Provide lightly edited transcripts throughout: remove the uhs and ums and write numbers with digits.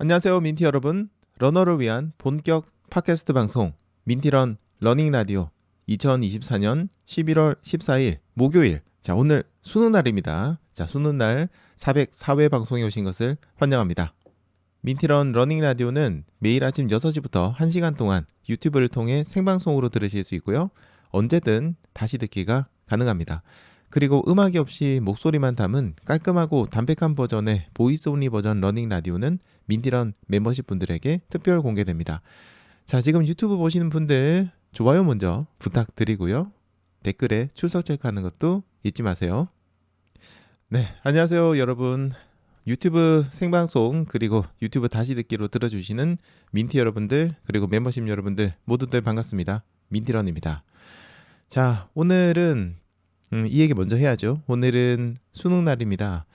안녕하세요, 민티 여러분. 러너를 위한 본격 팟캐스트 방송 민티런 러닝 라디오 2024년 11월 14일 목요일. 자, 오늘 수능 날입니다. 자, 수능 날 404회 방송에 오신 것을 환영합니다. 민티런 러닝 라디오는 매일 아침 6시부터 1시간 동안 유튜브를 통해 생방송으로 들으실 수 있고요. 언제든 다시 듣기가 가능합니다. 그리고 음악이 없이 목소리만 담은 깔끔하고 담백한 버전의 보이스 온리 버전 러닝 라디오는 민디런 멤버십 분들에게 특별 공개됩니다. 자, 지금 유튜브 보시는 분들 좋아요 먼저 부탁드리고요. 댓글에 출석 체크하는 것도 잊지 마세요. 네, 안녕하세요 여러분. 유튜브 생방송 그리고 유튜브 다시 듣기로 들어주시는 민티 여러분들 그리고 멤버십 여러분들 모두들 반갑습니다. 민티런입니다. 자, 오늘은 이 얘기 먼저 해야죠. 오늘은 수능 날입니다.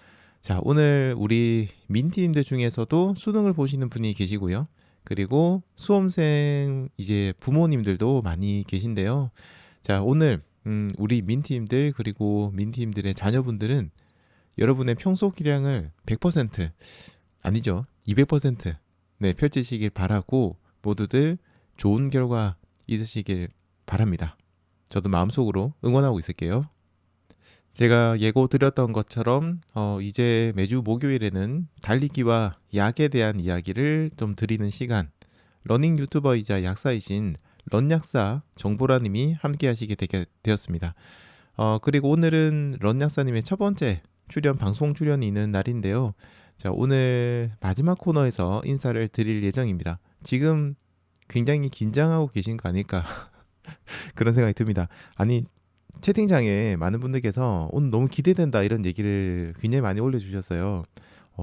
자, 오늘 우리 민티님들 중에서도 수능을 보시는 분이 계시고요. 그리고 수험생 이제 부모님들도 많이 계신데요. 자, 오늘 우리 민티님들 그리고 민티님들의 자녀분들은 여러분의 평소 기량을 100% 아니죠. 200% 네, 펼치시길 바라고 모두들 좋은 결과 있으시길 바랍니다. 저도 마음속으로 응원하고 있을게요. 제가 예고 드렸던 것처럼 이제 매주 목요일에는 달리기와 약에 대한 이야기를 좀 드리는 시간, 러닝 유튜버이자 약사이신 런약사 정보라님이 함께 하시게 되었습니다. 그리고 오늘은 런약사님의 첫 번째 방송 출연이 있는 날인데요. 자, 오늘 마지막 코너에서 인사를 드릴 예정입니다. 지금 굉장히 긴장하고 계신 거 아닐까 그런 생각이 듭니다. 아니, 채팅창에 많은 분들께서 오늘 너무 기대된다 이런 얘기를 굉장히 많이 올려주셨어요.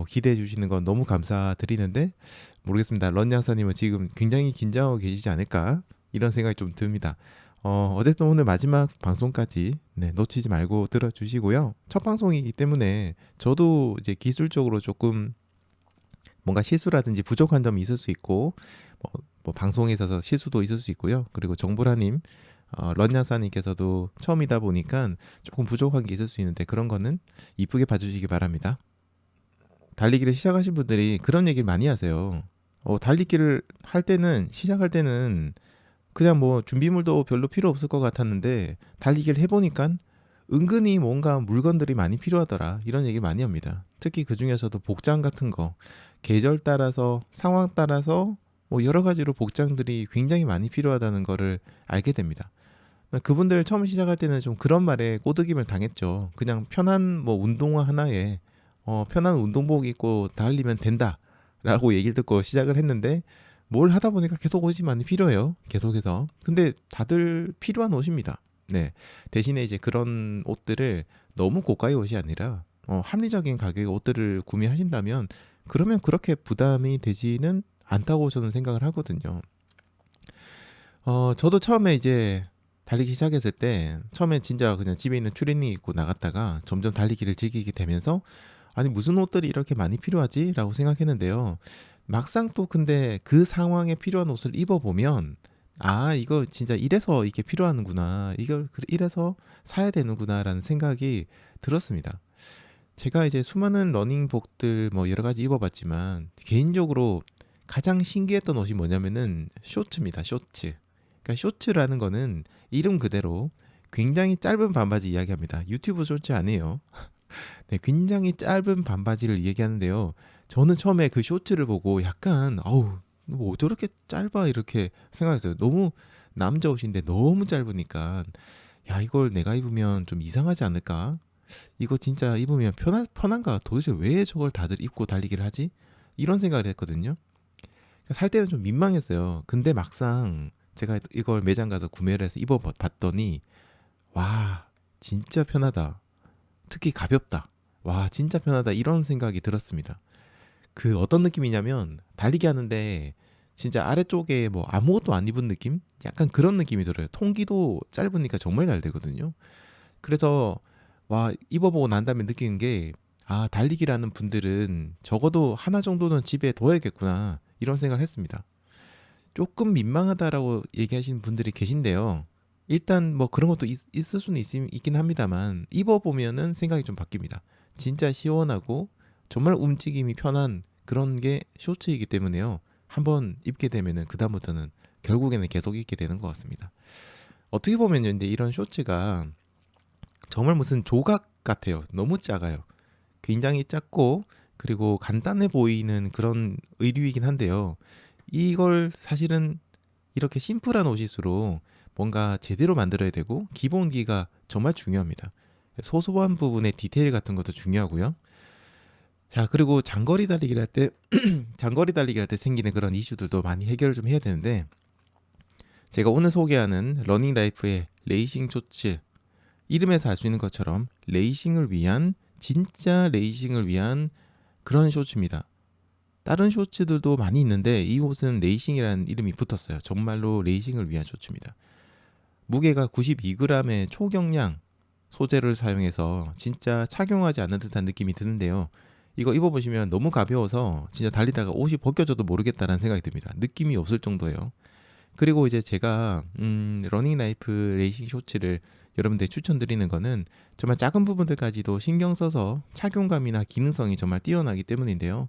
기대해 주시는 건 너무 감사드리는데 모르겠습니다. 런 양사님은 지금 굉장히 긴장하고 계시지 않을까 이런 생각이 좀 듭니다. 어쨌든 오늘 마지막 방송까지 놓치지 말고 들어주시고요. 첫 방송이기 때문에 저도 이제 기술적으로 조금 뭔가 실수라든지 부족한 점이 있을 수 있고 뭐 방송에 있어서 실수도 있을 수 있고요. 그리고 정보라님 런야사님께서도 처음이다 보니까 조금 부족한 게 있을 수 있는데 그런 거는 이쁘게 봐주시기 바랍니다. 달리기를 시작하신 분들이 그런 얘기를 많이 하세요. 달리기를 할 때는 시작할 때는 그냥 뭐 준비물도 별로 필요 없을 것 같았는데 달리기를 해보니까 은근히 뭔가 물건들이 많이 필요하더라 이런 얘기를 많이 합니다. 특히 그 중에서도 복장 같은 거 계절 따라서 상황 따라서 뭐 여러 가지로 복장들이 굉장히 많이 필요하다는 거를 알게 됩니다. 그분들 처음 시작할 때는 좀 그런 말에 꼬드김을 당했죠. 그냥 편한 뭐 운동화 하나에 편한 운동복 입고 달리면 된다라고 얘기를 듣고 시작을 했는데 뭘 하다 보니까 계속 옷이 많이 필요해요. 계속해서. 근데 다들 필요한 옷입니다. 네. 대신에 이제 그런 옷들을 너무 고가의 옷이 아니라 합리적인 가격의 옷들을 구매하신다면 그러면 그렇게 부담이 되지는 않다고 저는 생각을 하거든요. 저도 처음에 이제 달리기 시작했을 때 처음에 진짜 그냥 집에 있는 트레이닝 입고 나갔다가 점점 달리기를 즐기게 되면서 아니 무슨 옷들이 이렇게 많이 필요하지? 라고 생각했는데요. 막상 또 근데 그 상황에 필요한 옷을 입어보면 아 이거 진짜 이래서 이게 필요하는구나 이걸 이래서 사야 되는구나 라는 생각이 들었습니다. 제가 이제 수많은 러닝복들 뭐 여러 가지 입어봤지만 개인적으로 가장 신기했던 옷이 뭐냐면은 쇼츠입니다. 쇼츠. 그러니까 쇼츠라는 거는 이름 그대로 굉장히 짧은 반바지 이야기합니다. 유튜브 쇼츠 아니에요. 네, 굉장히 짧은 반바지를 얘기하는데요. 저는 처음에 그 쇼츠를 보고 약간 아우 뭐 저렇게 짧아 이렇게 생각했어요. 너무 남자 옷인데 너무 짧으니까 야 이걸 내가 입으면 좀 이상하지 않을까? 이거 진짜 입으면 편한가? 도대체 왜 저걸 다들 입고 달리기를 하지? 이런 생각을 했거든요. 살 때는 좀 민망했어요. 근데 막상 제가 이걸 매장 가서 구매를 해서 입어봤더니 와 진짜 편하다. 특히 가볍다. 와 진짜 편하다 이런 생각이 들었습니다. 그 어떤 느낌이냐면 달리기 하는데 진짜 아래쪽에 뭐 아무것도 안 입은 느낌? 약간 그런 느낌이 들어요. 통기도 짧으니까 정말 잘 되거든요. 그래서 와 입어보고 난 다음에 느끼는 게 아 달리기라는 분들은 적어도 하나 정도는 집에 둬야겠구나 이런 생각을 했습니다. 조금 민망하다라고 얘기하시는 분들이 계신데요. 일단 뭐 그런 것도 있을 수는 있긴 합니다만 입어보면은 생각이 좀 바뀝니다. 진짜 시원하고 정말 움직임이 편한 그런 게 쇼츠이기 때문에요. 한번 입게 되면은 그다음부터는 결국에는 계속 입게 되는 것 같습니다. 어떻게 보면요, 근데 이런 쇼츠가 정말 무슨 조각 같아요. 너무 작아요. 굉장히 작고 그리고 간단해 보이는 그런 의류이긴 한데요. 이걸 사실은 이렇게 심플한 옷일수록 뭔가 제대로 만들어야 되고 기본기가 정말 중요합니다. 소소한 부분의 디테일 같은 것도 중요하고요. 자, 그리고 장거리 달리기를 할 때 장거리 달리기 할 때 생기는 그런 이슈들도 많이 해결을 좀 해야 되는데 제가 오늘 소개하는 러닝 라이프의 레이싱 쇼츠 이름에서 알 수 있는 것처럼 레이싱을 위한 진짜 레이싱을 위한 그런 쇼츠입니다. 다른 쇼츠들도 많이 있는데 이 옷은 레이싱이라는 이름이 붙었어요. 정말로 레이싱을 위한 쇼츠입니다. 무게가 92g의 초경량 소재를 사용해서 진짜 착용하지 않는 듯한 느낌이 드는데요. 이거 입어보시면 너무 가벼워서 진짜 달리다가 옷이 벗겨져도 모르겠다라는 생각이 듭니다. 느낌이 없을 정도예요. 그리고 이제 제가 러닝 라이프 레이싱 쇼츠를 여러분들 추천드리는 거는 정말 작은 부분들까지도 신경 써서 착용감이나 기능성이 정말 뛰어나기 때문인데요.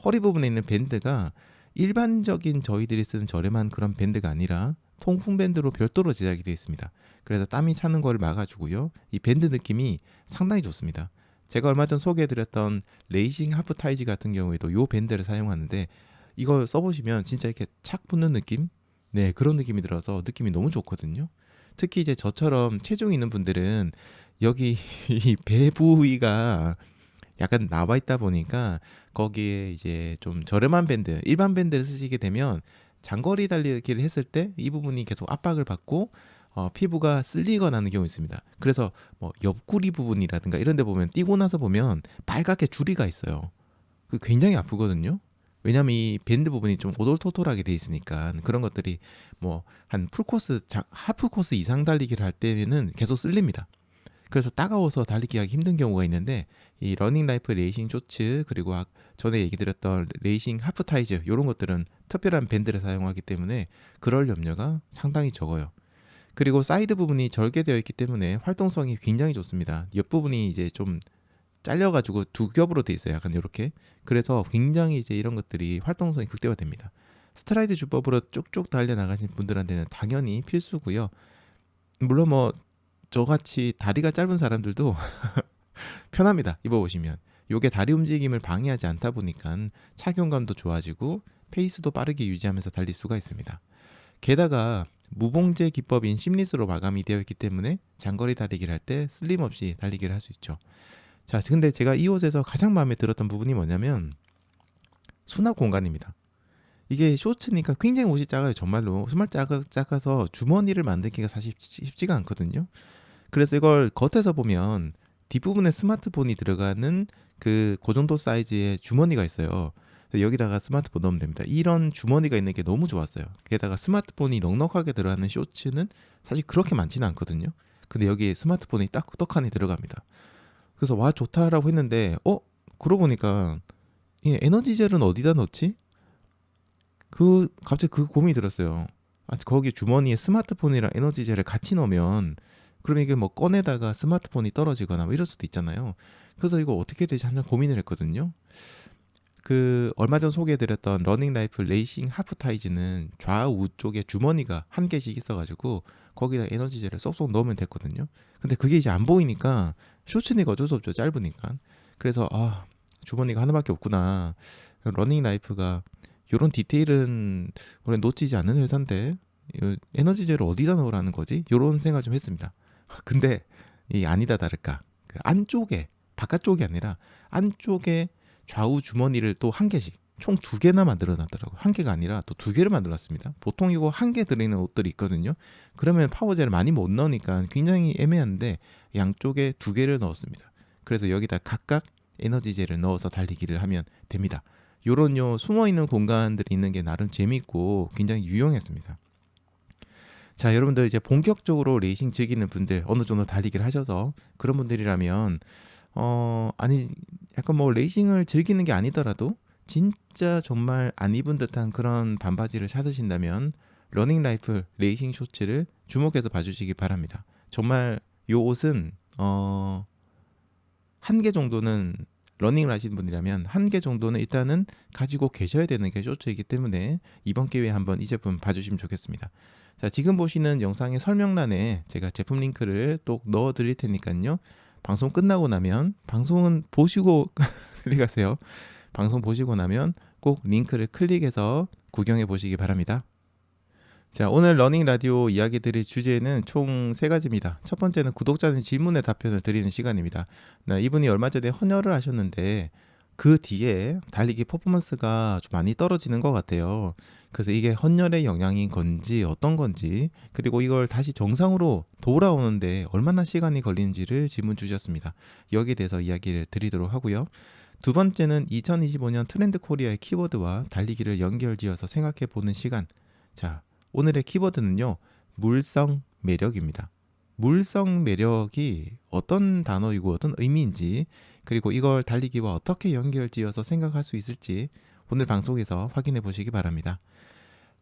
허리 부분에 있는 밴드가 일반적인 저희들이 쓰는 저렴한 그런 밴드가 아니라 통풍 밴드로 별도로 제작이 되어 있습니다. 그래서 땀이 차는 걸 막아주고요. 이 밴드 느낌이 상당히 좋습니다. 제가 얼마 전 소개해드렸던 레이싱 하프 타이즈 같은 경우에도 이 밴드를 사용하는데 이거 써보시면 진짜 이렇게 착 붙는 느낌? 네, 그런 느낌이 들어서 느낌이 너무 좋거든요. 특히 이제 저처럼 체중이 있는 분들은 여기 이 배 부위가 약간 나와 있다 보니까 거기에 이제 좀 저렴한 밴드, 일반 밴드를 쓰시게 되면 장거리 달리기를 했을 때 이 부분이 계속 압박을 받고 피부가 쓸리거나 하는 경우 있습니다. 그래서 뭐 옆구리 부분이라든가 이런 데 보면 뛰고 나서 보면 빨갛게 주리가 있어요. 그 굉장히 아프거든요. 왜냐면 이 밴드 부분이 좀 오돌토돌하게 돼 있으니까 그런 것들이 뭐 한 풀코스, 하프 코스 이상 달리기를 할 때는 계속 쓸립니다. 그래서 따가워서 달리기 하기 힘든 경우가 있는데 이 러닝 라이프 레이싱 쇼츠 그리고 전에 얘기 드렸던 레이싱 하프 타이즈 이런 것들은 특별한 밴드를 사용하기 때문에 그럴 염려가 상당히 적어요. 그리고 사이드 부분이 절개되어 있기 때문에 활동성이 굉장히 좋습니다. 옆부분이 이제 좀 잘려가지고 두 겹으로 돼 있어요. 약간 이렇게. 그래서 굉장히 이제 이런 것들이 활동성이 극대화됩니다. 스트라이드 주법으로 쭉쭉 달려 나가신 분들한테는 당연히 필수고요. 물론 뭐 저같이 다리가 짧은 사람들도 편합니다. 입어보시면. 요게 다리 움직임을 방해하지 않다 보니까 착용감도 좋아지고 페이스도 빠르게 유지하면서 달릴 수가 있습니다. 게다가 무봉제 기법인 심리스로 마감이 되어 있기 때문에 장거리 달리기를 할 때 슬림 없이 달리기를 할 수 있죠. 자, 근데 제가 이 옷에서 가장 마음에 들었던 부분이 뭐냐면 수납 공간입니다. 이게 쇼츠니까 굉장히 옷이 작아요. 정말로 정말 작아서 주머니를 만들기가 사실 쉽지가 않거든요. 그래서 이걸 겉에서 보면 뒷부분에 스마트폰이 들어가는 그 정도 사이즈의 주머니가 있어요. 여기다가 스마트폰 넣으면 됩니다. 이런 주머니가 있는 게 너무 좋았어요. 게다가 스마트폰이 넉넉하게 들어가는 쇼츠는 사실 그렇게 많지는 않거든요. 근데 여기에 스마트폰이 딱 떡하니 들어갑니다. 그래서 와 좋다라고 했는데 그러고 보니까 이 에너지젤은 어디다 넣지? 갑자기 그 고민이 들었어요. 거기 주머니에 스마트폰이랑 에너지젤을 같이 넣으면 그럼 이게 뭐 꺼내다가 스마트폰이 떨어지거나 뭐 이럴 수도 있잖아요. 그래서 이거 어떻게 되지 한참 고민을 했거든요. 그 얼마 전 소개해드렸던 러닝 라이프 레이싱 하프 타이즈는 좌우 쪽에 주머니가 한 개씩 있어가지고 거기다 에너지젤을 쏙쏙 넣으면 됐거든요. 근데 그게 이제 안 보이니까 쇼츠니까 어쩔 수 없죠. 짧으니까. 그래서 주머니가 하나밖에 없구나. 러닝 라이프가 이런 디테일은 원래 놓치지 않는 회사인데 에너지젤을 어디다 넣으라는 거지? 이런 생각 좀 했습니다. 근데 이 아니다 다를까 그 안쪽에 바깥쪽이 아니라 안쪽에 좌우 주머니를 또 한 개씩 총 두 개나 만들어 놨더라고요. 한 개가 아니라 또 두 개를 만들어 놨습니다. 보통 이거 한 개 들어있는 옷들이 있거든요. 그러면 파워젤을 많이 못 넣으니까 굉장히 애매한데 양쪽에 두 개를 넣었습니다. 그래서 여기다 각각 에너지젤을 넣어서 달리기를 하면 됩니다. 요런 숨어있는 공간들이 있는 게 나름 재밌고 굉장히 유용했습니다. 자, 여러분들 이제 본격적으로 레이싱 즐기는 분들 어느 정도 달리기를 하셔서 그런 분들이라면 아니 약간 뭐 레이싱을 즐기는 게 아니더라도 진짜 정말 안 입은 듯한 그런 반바지를 찾으신다면 러닝 라이프 레이싱 쇼츠를 주목해서 봐주시기 바랍니다. 정말 요 옷은 한 개 정도는 러닝을 하시는 분이라면 한 개 정도는 일단은 가지고 계셔야 되는 게 쇼츠이기 때문에 이번 기회에 한번 이 제품 봐주시면 좋겠습니다. 자, 지금 보시는 영상의 설명란에 제가 제품 링크를 또 넣어 드릴 테니까요. 방송 끝나고 나면 방송은 보시고 클릭하세요. 방송 보시고 나면 꼭 링크를 클릭해서 구경해 보시기 바랍니다. 자, 오늘 러닝 라디오 이야기 드릴 주제는 총 3가지입니다. 첫 번째는 구독자님 질문에 답변을 드리는 시간입니다. 이분이 얼마 전에 헌혈을 하셨는데 그 뒤에 달리기 퍼포먼스가 좀 많이 떨어지는 것 같아요. 그래서 이게 헌혈의 영향인 건지 어떤 건지, 그리고 이걸 다시 정상으로 돌아오는데 얼마나 시간이 걸리는지를 질문 주셨습니다. 여기에 대해서 이야기를 드리도록 하고요. 두 번째는 2025년 트렌드 코리아의 키워드와 달리기를 연결지어서 생각해 보는 시간. 자, 오늘의 키워드는요, 물성 매력입니다. 물성 매력이 어떤 단어이고 어떤 의미인지, 그리고 이걸 달리기와 어떻게 연결지어서 생각할 수 있을지 오늘 방송에서 확인해 보시기 바랍니다.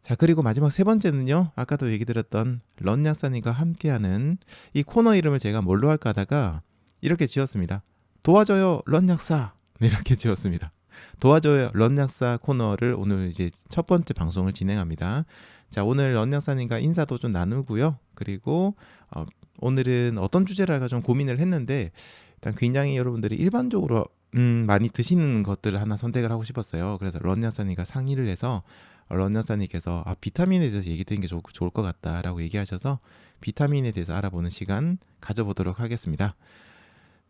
자, 그리고 마지막 3번째는요, 아까도 얘기 드렸던 런 약사님과 함께하는 이 코너 이름을 제가 뭘로 할까 하다가 이렇게 지었습니다. 도와줘요 런 약사, 이렇게 지었습니다. 도와줘요 런 약사 코너를 오늘 이제 첫 번째 방송을 진행합니다. 자, 오늘 런 약사님과 인사도 좀 나누고요. 그리고 오늘은 어떤 주제를 할까 좀 고민을 했는데, 일단 굉장히 여러분들이 일반적으로 많이 드시는 것들을 하나 선택을 하고 싶었어요. 그래서 런 약사님과 상의를 해서 런 약사님께서 비타민에 대해서 얘기 드리는 게 좋을 것 같다라고 얘기하셔서 비타민에 대해서 알아보는 시간 가져보도록 하겠습니다.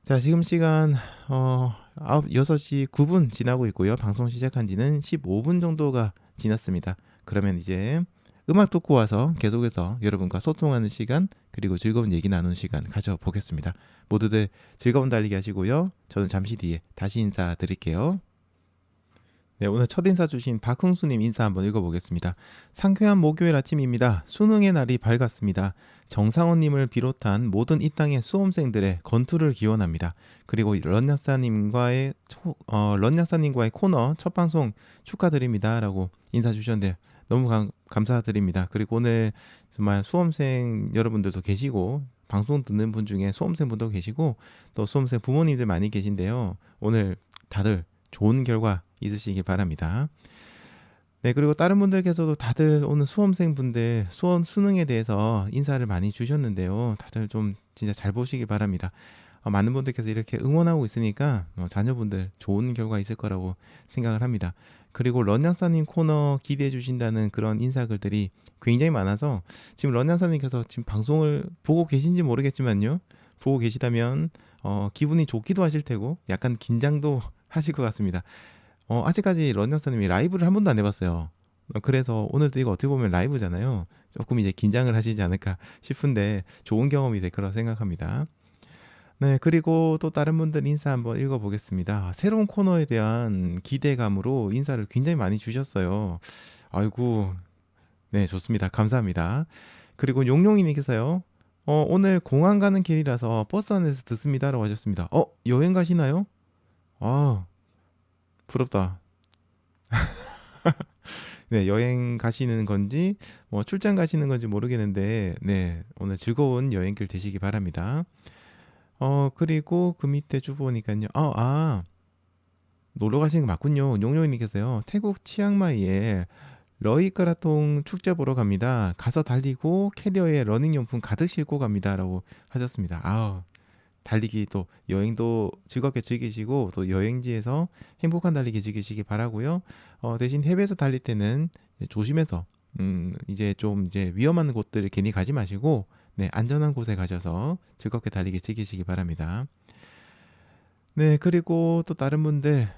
자, 지금 시간 6시 9분 지나고 있고요. 방송 시작한 지는 15분 정도가 지났습니다. 그러면 이제 음악 듣고 와서 계속해서 여러분과 소통하는 시간, 그리고 즐거운 얘기 나누는 시간 가져보겠습니다. 모두들 즐거운 달리기 하시고요. 저는 잠시 뒤에 다시 인사드릴게요. 네, 오늘 첫 인사 주신 박흥수님 인사 한번 읽어보겠습니다. 상쾌한 목요일 아침입니다. 수능의 날이 밝았습니다. 정상원님을 비롯한 모든 이 땅의 수험생들의 건투를 기원합니다. 그리고 런약사님과의 코너 첫 방송 축하드립니다 라고 인사 주셨는데 너무 감사드립니다. 그리고 오늘 정말 수험생 여러분들도 계시고, 방송 듣는 분 중에 수험생분도 계시고, 또 수험생 부모님들 많이 계신데요. 오늘 다들 좋은 결과 있으시길 바랍니다. 네, 그리고 다른 분들께서도 다들 오늘 수험생분들 수능에 대해서 인사를 많이 주셨는데요. 다들 좀 진짜 잘 보시기 바랍니다. 많은 분들께서 이렇게 응원하고 있으니까 자녀분들 좋은 결과 있을 거라고 생각을 합니다. 그리고 런약사님 코너 기대해 주신다는 그런 인사글들이 굉장히 많아서 지금 런약사님께서 지금 방송을 보고 계신지 모르겠지만요, 보고 계시다면 기분이 좋기도 하실 테고 약간 긴장도 하실 것 같습니다. 아직까지 런약사님이 라이브를 한 번도 안 해봤어요. 그래서 오늘도 이거 어떻게 보면 라이브잖아요. 조금 이제 긴장을 하시지 않을까 싶은데 좋은 경험이 될 거라 생각합니다. 네, 그리고 또 다른 분들 인사 한번 읽어보겠습니다. 새로운 코너에 대한 기대감으로 인사를 굉장히 많이 주셨어요. 아이고, 네, 좋습니다. 감사합니다. 그리고 용용이님께서요, 오늘 공항 가는 길이라서 버스 안에서 듣습니다라고 하셨습니다. 여행 가시나요? 아, 부럽다. 네, 여행 가시는 건지 뭐 출장 가시는 건지 모르겠는데, 네, 오늘 즐거운 여행길 되시기 바랍니다. 그리고 그 밑에 쭉 보니까요. 놀러 가시는 거 맞군요. 용용님께서요. 태국 치앙마이에 러이까라통 축제 보러 갑니다. 가서 달리고 캐리어에 러닝용품 가득 싣고 갑니다라고 하셨습니다. 달리기 또 여행도 즐겁게 즐기시고 또 여행지에서 행복한 달리기 즐기시기 바라고요. 대신 해외에서 달릴 때는 조심해서 이제 위험한 곳들 괜히 가지 마시고, 네, 안전한 곳에 가셔서 즐겁게 달리기 즐기시기 바랍니다. 네, 그리고 또 다른 분들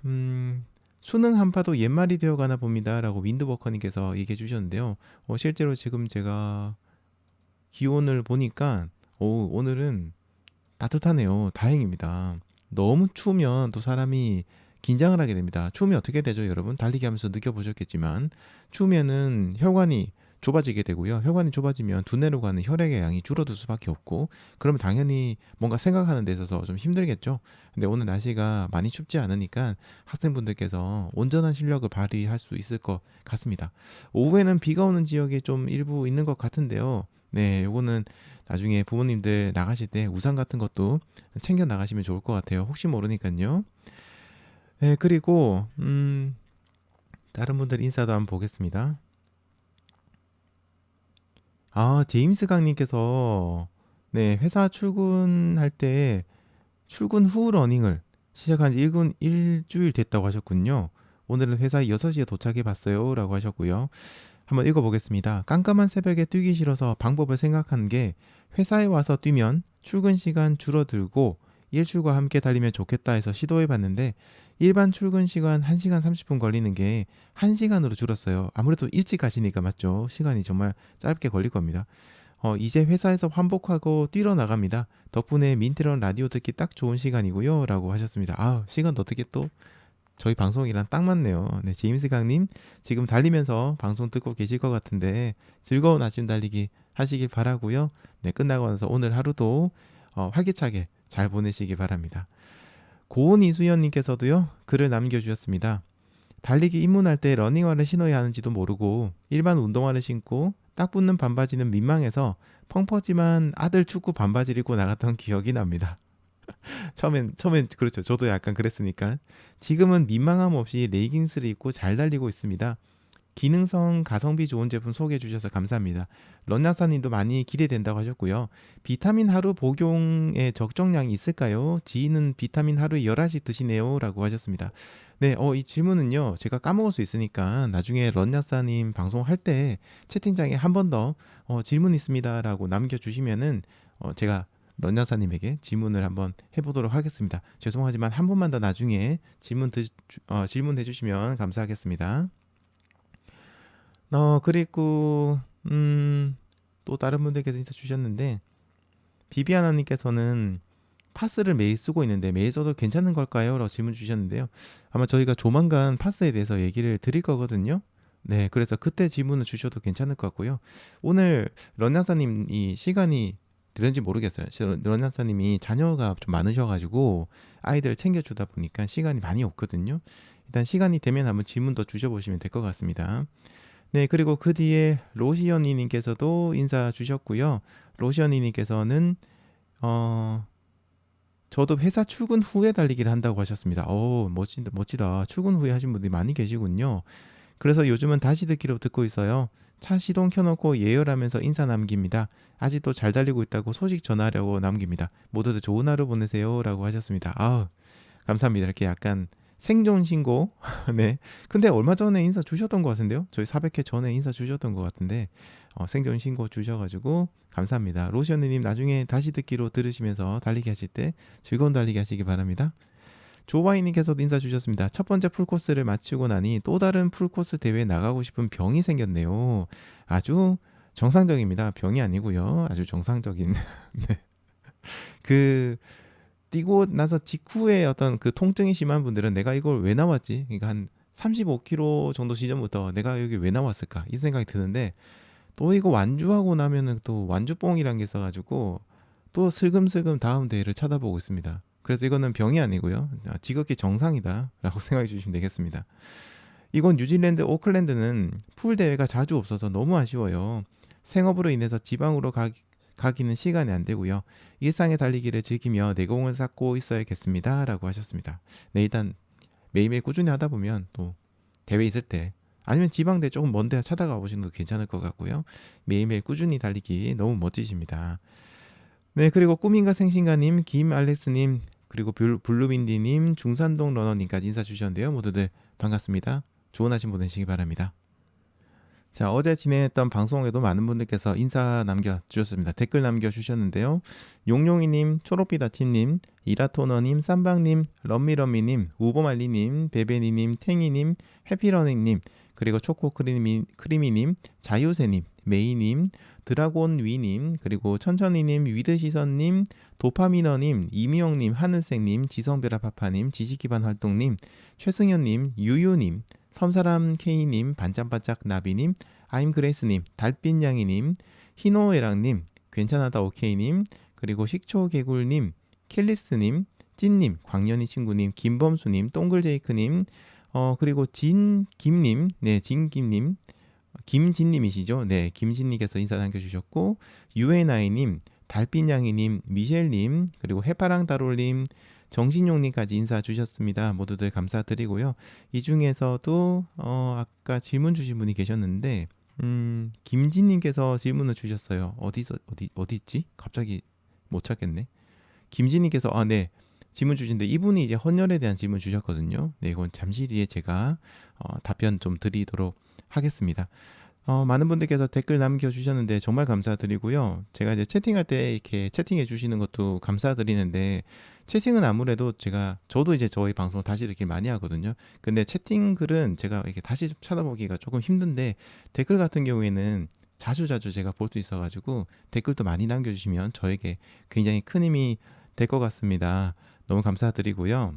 수능 한파도 옛말이 되어가나 봅니다 라고 윈드워커님께서 얘기해 주셨는데요. 실제로 지금 제가 기온을 보니까 오늘은 따뜻하네요. 다행입니다. 너무 추우면 또 사람이 긴장을 하게 됩니다. 추우면 어떻게 되죠, 여러분? 달리기 하면서 느껴보셨겠지만 추우면은 혈관이 좁아지게 되고요. 혈관이 좁아지면 두뇌로 가는 혈액의 양이 줄어들 수밖에 없고, 그러면 당연히 뭔가 생각하는 데 있어서 좀 힘들겠죠. 근데 오늘 날씨가 많이 춥지 않으니까 학생분들께서 온전한 실력을 발휘할 수 있을 것 같습니다. 오후에는 비가 오는 지역이 좀 일부 있는 것 같은데요. 네, 요거는 나중에 부모님들 나가실 때 우산 같은 것도 챙겨 나가시면 좋을 것 같아요. 혹시 모르니까요. 네, 그리고 다른 분들 인사도 한번 보겠습니다. 아, 제임스 강님께서 네, 회사 출근할 때 출근 후 러닝을 시작한 지 일주일 됐다고 하셨군요. 오늘은 회사에 6시에 도착해 봤어요. 라고 하셨고요. 한번 읽어보겠습니다. 깜깜한 새벽에 뛰기 싫어서 방법을 생각한 게 회사에 와서 뛰면 출근 시간 줄어들고 일출과 함께 달리면 좋겠다 해서 시도해 봤는데 일반 출근 시간 1시간 30분 걸리는 게 1시간으로 줄었어요. 아무래도 일찍 가시니까 맞죠? 시간이 정말 짧게 걸릴 겁니다. 이제 회사에서 환복하고 뛰러 나갑니다. 덕분에 민트런 라디오 듣기 딱 좋은 시간이고요. 라고 하셨습니다. 아, 시간도 어떻게 또 저희 방송이랑 딱 맞네요. 네, 제임스 강님 지금 달리면서 방송 듣고 계실 것 같은데 즐거운 아침 달리기 하시길 바라고요. 네, 끝나고 나서 오늘 하루도 활기차게 잘 보내시기 바랍니다. 고은 이수연님께서도요 글을 남겨주셨습니다. 달리기 입문할 때 러닝화를 신어야 하는지도 모르고 일반 운동화를 신고 딱 붙는 반바지는 민망해서 펑퍼짐한 아들 축구 반바지를 입고 나갔던 기억이 납니다. 처음엔 그렇죠. 저도 약간 그랬으니까. 지금은 민망함 없이 레깅스를 입고 잘 달리고 있습니다. 기능성 가성비 좋은 제품 소개해 주셔서 감사합니다. 런약사님도 많이 기대된다고 하셨고요. 비타민 하루 복용에 적정량이 있을까요? 지인은 비타민 하루에 11씩 드시네요. 라고 하셨습니다. 네, 이 질문은요. 제가 까먹을 수 있으니까 나중에 런약사님 방송할 때 채팅창에 한 번 더 질문 있습니다. 라고 남겨주시면은 제가 런약사님에게 질문을 한번 해보도록 하겠습니다. 죄송하지만 한 번만 더 나중에 질문해 주시면 감사하겠습니다. 그리고 또 다른 분들께서 인사 주셨는데 비비아나님께서는 파스를 매일 쓰고 있는데 매일 써도 괜찮은 걸까요? 라고 질문 주셨는데요. 아마 저희가 조만간 파스에 대해서 얘기를 드릴 거거든요. 네, 그래서 그때 질문을 주셔도 괜찮을 것 같고요. 오늘 런양사님이 시간이 되는지 모르겠어요. 런양사님이 자녀가 좀 많으셔가지고 아이들 챙겨주다 보니까 시간이 많이 없거든요. 일단 시간이 되면 한번 질문 더 주셔보시면 될 것 같습니다. 네, 그리고 그 뒤에 로시언니님께서도 인사 주셨고요. 로시언니님께서는 저도 회사 출근 후에 달리기를 한다고 하셨습니다. 멋지다, 멋지다. 출근 후에 하신 분들이 많이 계시군요. 그래서 요즘은 다시 듣기로 듣고 있어요. 차 시동 켜놓고 예열하면서 인사 남깁니다. 아직도 잘 달리고 있다고 소식 전하려고 남깁니다. 모두들 좋은 하루 보내세요. 라고 하셨습니다. 감사합니다. 이렇게 약간 생존 신고. 네. 근데 얼마 전에 인사 주셨던 것 같은데요. 저희 400회 전에 인사 주셨던 것 같은데 생존 신고 주셔가지고 감사합니다. 로시언님 나중에 다시 듣기로 들으시면서 달리기 하실 때 즐거운 달리기 하시기 바랍니다. 조바이님께서도 인사 주셨습니다. 첫 번째 풀코스를 마치고 나니 또 다른 풀코스 대회에 나가고 싶은 병이 생겼네요. 아주 정상적입니다. 병이 아니고요. 아주 정상적인. 네. 그 뛰고 나서 직후에 어떤 그 통증이 심한 분들은 내가 이걸 왜 나왔지? 그러니까 한 35km 정도 시점부터 내가 여기 왜 나왔을까? 이 생각이 드는데 또 이거 완주하고 나면은 또 완주뽕이란 게 있어가지고 또 슬금슬금 다음 대회를 쳐다보고 있습니다. 그래서 이거는 병이 아니고요. 지극히 정상이다라고 생각해 주시면 되겠습니다. 이건 뉴질랜드 오클랜드는 풀 대회가 자주 없어서 너무 아쉬워요. 생업으로 인해서 지방으로 가기는 시간이 안 되고요. 일상의 달리기를 즐기며 내공을 쌓고 있어야겠습니다. 라고 하셨습니다. 네, 일단 매일매일 꾸준히 하다 보면 또 대회 있을 때 아니면 지방대 조금 먼 데 찾아가 보시는 것도 괜찮을 것 같고요. 매일매일 꾸준히 달리기 너무 멋지십니다. 네, 그리고 꿈인가 생신가님, 김알렉스님, 그리고 블루빈디님, 중산동 러너님까지 인사 주셨는데요. 모두들 반갑습니다. 좋은 아침 보내시기 바랍니다. 자, 어제 진행했던 방송에도 많은 분들께서 인사 남겨주셨습니다. 댓글 남겨주셨는데요. 용용이님, 초록비다팀님, 이라토너님, 쌈방님, 럼미럼미님, 우보말리님, 베베니님, 탱이님, 해피러닝님, 그리고 초코크리미님, 자유세님, 메이님, 드라곤위님, 그리고 천천히님, 위드시선님, 도파미너님, 이미영님, 하늘색님, 지성베라파파님, 지식기반활동님, 최승현님, 유유님, 섬사람 K님, 반짝반짝 나비님, 아임그레이스님, 달빛냥이님, 희노애랑님, 괜찮아다 오케이님, 그리고 식초개굴님, 켈리스님, 찐님, 광년이 친구님, 김범수님, 동글제이크님, 그리고 진김님, 네, 진김님, 김진님이시죠? 네, 김진님께서 인사 남겨주셨고, 유에나이님, 달빛냥이님, 미셸님, 그리고 해파랑다롤님, 정신용님까지 인사 주셨습니다. 모두들 감사드리고요. 이 중에서도 아까 질문 주신 분이 계셨는데 김진님께서 질문을 주셨어요. 어디 있지? 갑자기 못 찾겠네. 김진님께서 네, 질문 주신데 이분이 이제 헌혈에 대한 질문 주셨거든요. 네, 이건 잠시 뒤에 제가 답변 좀 드리도록 하겠습니다. 많은 분들께서 댓글 남겨주셨는데 정말 감사드리고요. 제가 이제 채팅할 때 이렇게 채팅해 주시는 것도 감사드리는데, 채팅은 아무래도 저도 이제 저희 방송을 다시 듣길 많이 하거든요. 근데 채팅 글은 제가 이렇게 다시 찾아보기가 조금 힘든데, 댓글 같은 경우에는 자주자주 제가 볼 수 있어가지고 댓글도 많이 남겨주시면 저에게 굉장히 큰 힘이 될 것 같습니다. 너무 감사드리고요.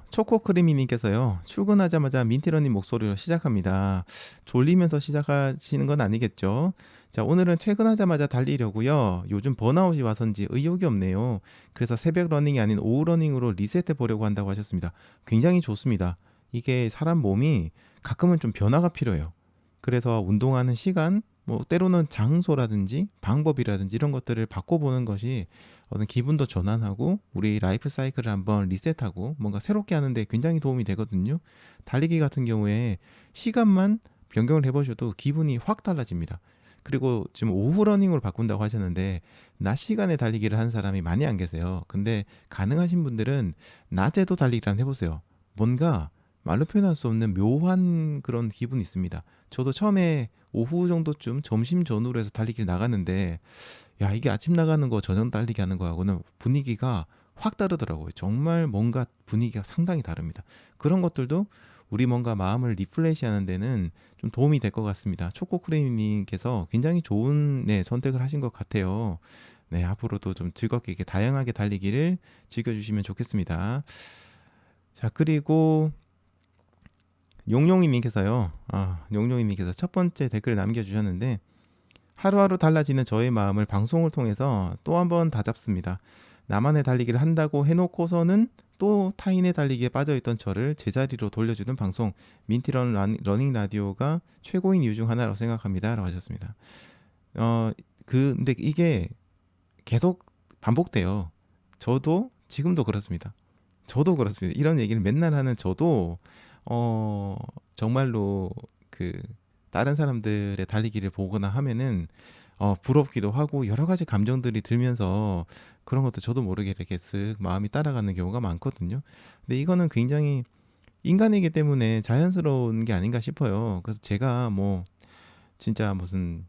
초코크리미님께서요, 출근하자마자 민티러님 목소리로 시작합니다. 졸리면서 시작하시는 건 아니겠죠? 자, 오늘은 퇴근하자마자 달리려고요. 요즘 번아웃이 와서인지 의욕이 없네요. 그래서 새벽 러닝이 아닌 오후 러닝으로 리셋해 보려고 한다고 하셨습니다. 굉장히 좋습니다. 이게 사람 몸이 가끔은 좀 변화가 필요해요. 그래서 운동하는 시간, 뭐 때로는 장소라든지 방법이라든지 이런 것들을 바꿔보는 것이 어떤 기분도 전환하고 우리 라이프 사이클을 한번 리셋하고 뭔가 새롭게 하는데 굉장히 도움이 되거든요. 달리기 같은 경우에 시간만 변경을 해보셔도 기분이 확 달라집니다. 그리고 지금 오후 러닝으로 바꾼다고 하셨는데 낮 시간에 달리기를 하는 사람이 많이 안 계세요. 근데 가능하신 분들은 낮에도 달리기를 한번 해보세요. 뭔가 말로 표현할 수 없는 묘한 그런 기분이 있습니다. 저도 처음에 오후 정도쯤 점심 전후로 해서 달리기를 나갔는데, 야, 이게 아침 나가는 거 저녁 달리기 하는 거하고는 분위기가 확 다르더라고요. 정말 뭔가 분위기가 상당히 다릅니다. 그런 것들도 우리 뭔가 마음을 리프레시 하는 데는 좀 도움이 될 것 같습니다. 초코크레이님께서 굉장히 좋은 선택을 하신 것 같아요. 네, 앞으로도 좀 즐겁게 이렇게 다양하게 달리기를 즐겨주시면 좋겠습니다. 자, 그리고 용용이님께서 첫 번째 댓글을 남겨주셨는데, 하루하루 달라지는 저의 마음을 방송을 통해서 또 한 번 다잡습니다. 나만의 달리기를 한다고 해놓고서는 또 타인의 달리기에 빠져있던 저를 제자리로 돌려주는 방송, 민티런 러닝 라디오가 최고인 이유 중 하나라고 생각합니다. 라고 하셨습니다. 근데 이게 계속 반복돼요. 저도 지금도 그렇습니다. 이런 얘기를 맨날 하는 저도 정말로 다른 사람들의 달리기를 보거나 하면은 부럽기도 하고 여러 가지 감정들이 들면서 그런 것도 저도 모르게 이렇게 쓱 마음이 따라가는 경우가 많거든요. 근데 이거는 굉장히 인간이기 때문에 자연스러운 게 아닌가 싶어요. 그래서 제가 뭐 진짜 무슨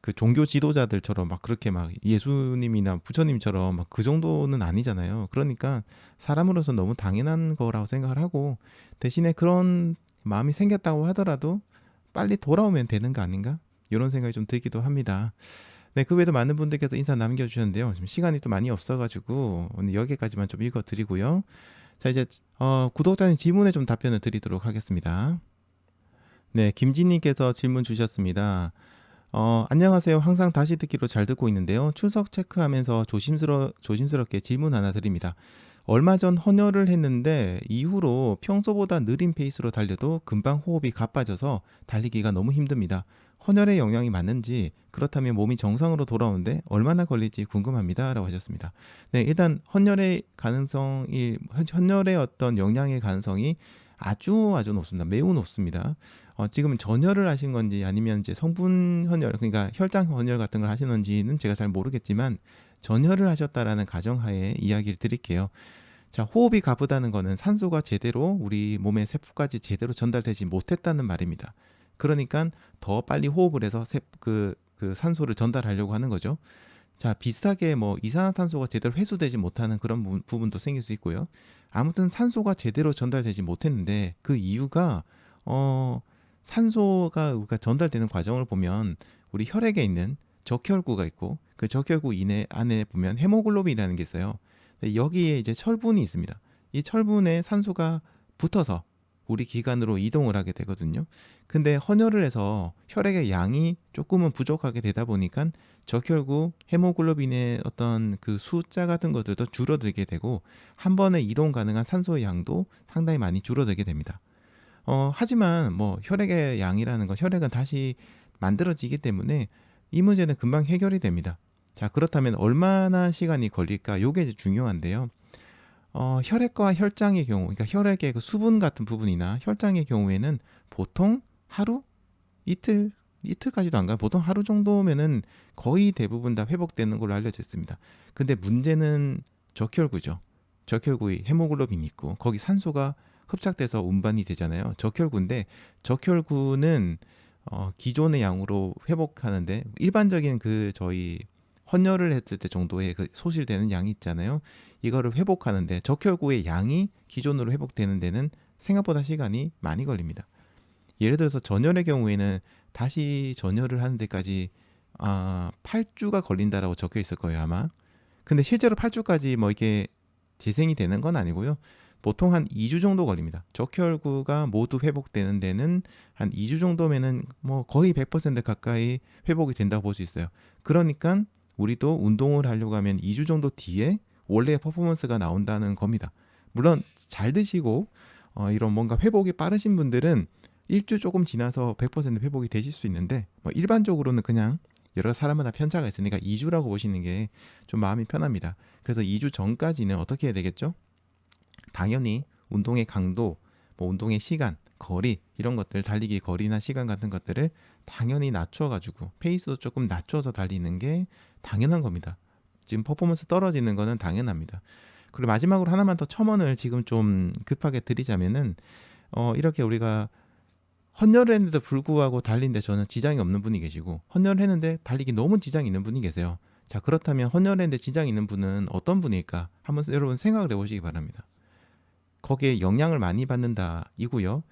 그 종교 지도자들처럼 막 그렇게 막 예수님이나 부처님처럼 막 그 정도는 아니잖아요. 그러니까 사람으로서 너무 당연한 거라고 생각을 하고, 대신에 그런 마음이 생겼다고 하더라도 빨리 돌아오면 되는 거 아닌가? 이런 생각이 좀 들기도 합니다. 네, 그 외에도 많은 분들께서 인사 남겨주셨는데요. 지금 시간이 또 많이 없어가지고 오늘 여기까지만 좀 읽어드리고요. 자, 이제 구독자님 질문에 좀 답변을 드리도록 하겠습니다. 네, 김진님께서 질문 주셨습니다. 안녕하세요. 항상 다시 듣기로 잘 듣고 있는데요. 출석 체크하면서 조심스럽게 질문 하나 드립니다. 얼마 전 헌혈을 했는데 이후로 평소보다 느린 페이스로 달려도 금방 호흡이 가빠져서 달리기가 너무 힘듭니다. 헌혈의 영향이 맞는지, 그렇다면 몸이 정상으로 돌아오는데 얼마나 걸릴지 궁금합니다. 라고 하셨습니다. 네, 일단 헌혈의 어떤 영향의 가능성이 아주 높습니다. 매우 높습니다. 지금 전혈을 하신 건지 아니면 이제 성분 헌혈, 그러니까 혈장 헌혈 같은 걸 하시는지는 제가 잘 모르겠지만 전혈을 하셨다라는 가정하에 이야기를 드릴게요. 자, 호흡이 가쁘다는 거는 산소가 제대로 우리 몸의 세포까지 제대로 전달되지 못했다는 말입니다. 그러니까 더 빨리 호흡을 해서 그 산소를 전달하려고 하는 거죠. 자, 비슷하게 뭐 이산화탄소가 제대로 회수되지 못하는 그런 부분도 생길 수 있고요. 아무튼 산소가 제대로 전달되지 못했는데 그 이유가 산소가 우리가 전달되는 과정을 보면 우리 혈액에 있는 적혈구가 있고, 그 적혈구 안에 보면 헤모글로빈이라는 게 있어요. 여기에 이제 철분이 있습니다. 이 철분에 산소가 붙어서 우리 기관으로 이동을 하게 되거든요. 근데 헌혈을 해서 혈액의 양이 조금은 부족하게 되다 보니까 적혈구, 헤모글로빈의 어떤 그 숫자 같은 것들도 줄어들게 되고, 한 번에 이동 가능한 산소의 양도 상당히 많이 줄어들게 됩니다. 하지만 뭐 혈액의 양이라는 건, 혈액은 다시 만들어지기 때문에 이 문제는 금방 해결이 됩니다. 자, 그렇다면 얼마나 시간이 걸릴까? 요게 이제 중요한데요. 혈액과 혈장의 경우, 그러니까 혈액의 그 수분 같은 부분이나 혈장의 경우에는 보통 하루, 이틀, 이틀까지도 안 가요. 보통 하루 정도면은 거의 대부분 다 회복되는 걸로 알려져 있습니다. 근데 문제는 적혈구죠. 적혈구에 헤모글로빈이 있고 거기 산소가 흡착돼서 운반이 되잖아요. 적혈구인데 적혈구는 기존의 양으로 회복하는데 일반적인 그 저희 헌혈을 했을 때 정도의 그 소실되는 양이 있잖아요. 이거를 회복하는데 적혈구의 양이 기존으로 회복되는 데는 생각보다 시간이 많이 걸립니다. 예를 들어서 전혈의 경우에는 다시 전혈을 하는 데까지 8주가 걸린다라고 적혀 있을 거예요, 아마. 근데 실제로 8주까지 뭐 이게 재생이 되는 건 아니고요. 보통 한 2주 정도 걸립니다. 적혈구가 모두 회복되는 데는 한 2주 정도면은 뭐 거의 100% 가까이 회복이 된다고 볼 수 있어요. 그러니까 우리도 운동을 하려고 하면 2주 정도 뒤에 원래의 퍼포먼스가 나온다는 겁니다. 물론 잘 드시고 이런 뭔가 회복이 빠르신 분들은 일주 조금 지나서 100% 회복이 되실 수 있는데 뭐 일반적으로는 그냥 여러 사람마다 편차가 있으니까 2주라고 보시는 게 좀 마음이 편합니다. 그래서 2주 전까지는 어떻게 해야 되겠죠? 당연히 운동의 강도, 뭐 운동의 시간, 거리 이런 것들, 달리기 거리나 시간 같은 것들을 당연히 낮춰가지고 페이스도 조금 낮춰서 달리는 게 당연한 겁니다. 지금 퍼포먼스 떨어지는 거는 당연합니다. 그리고 마지막으로 하나만 더 첨언을 지금 좀 급하게 드리자면은 이렇게 우리가 헌혈을 했는데도 불구하고 달리는데 저는 지장이 없는 분이 계시고 헌혈을 했는데 달리기 너무 지장이 있는 분이 계세요. 자, 그렇다면 헌혈을 했는데 지장이 있는 분은 어떤 분일까? 한번 여러분 생각을 해보시기 바랍니다. 거기에 영향을 많이 받는다 이고요.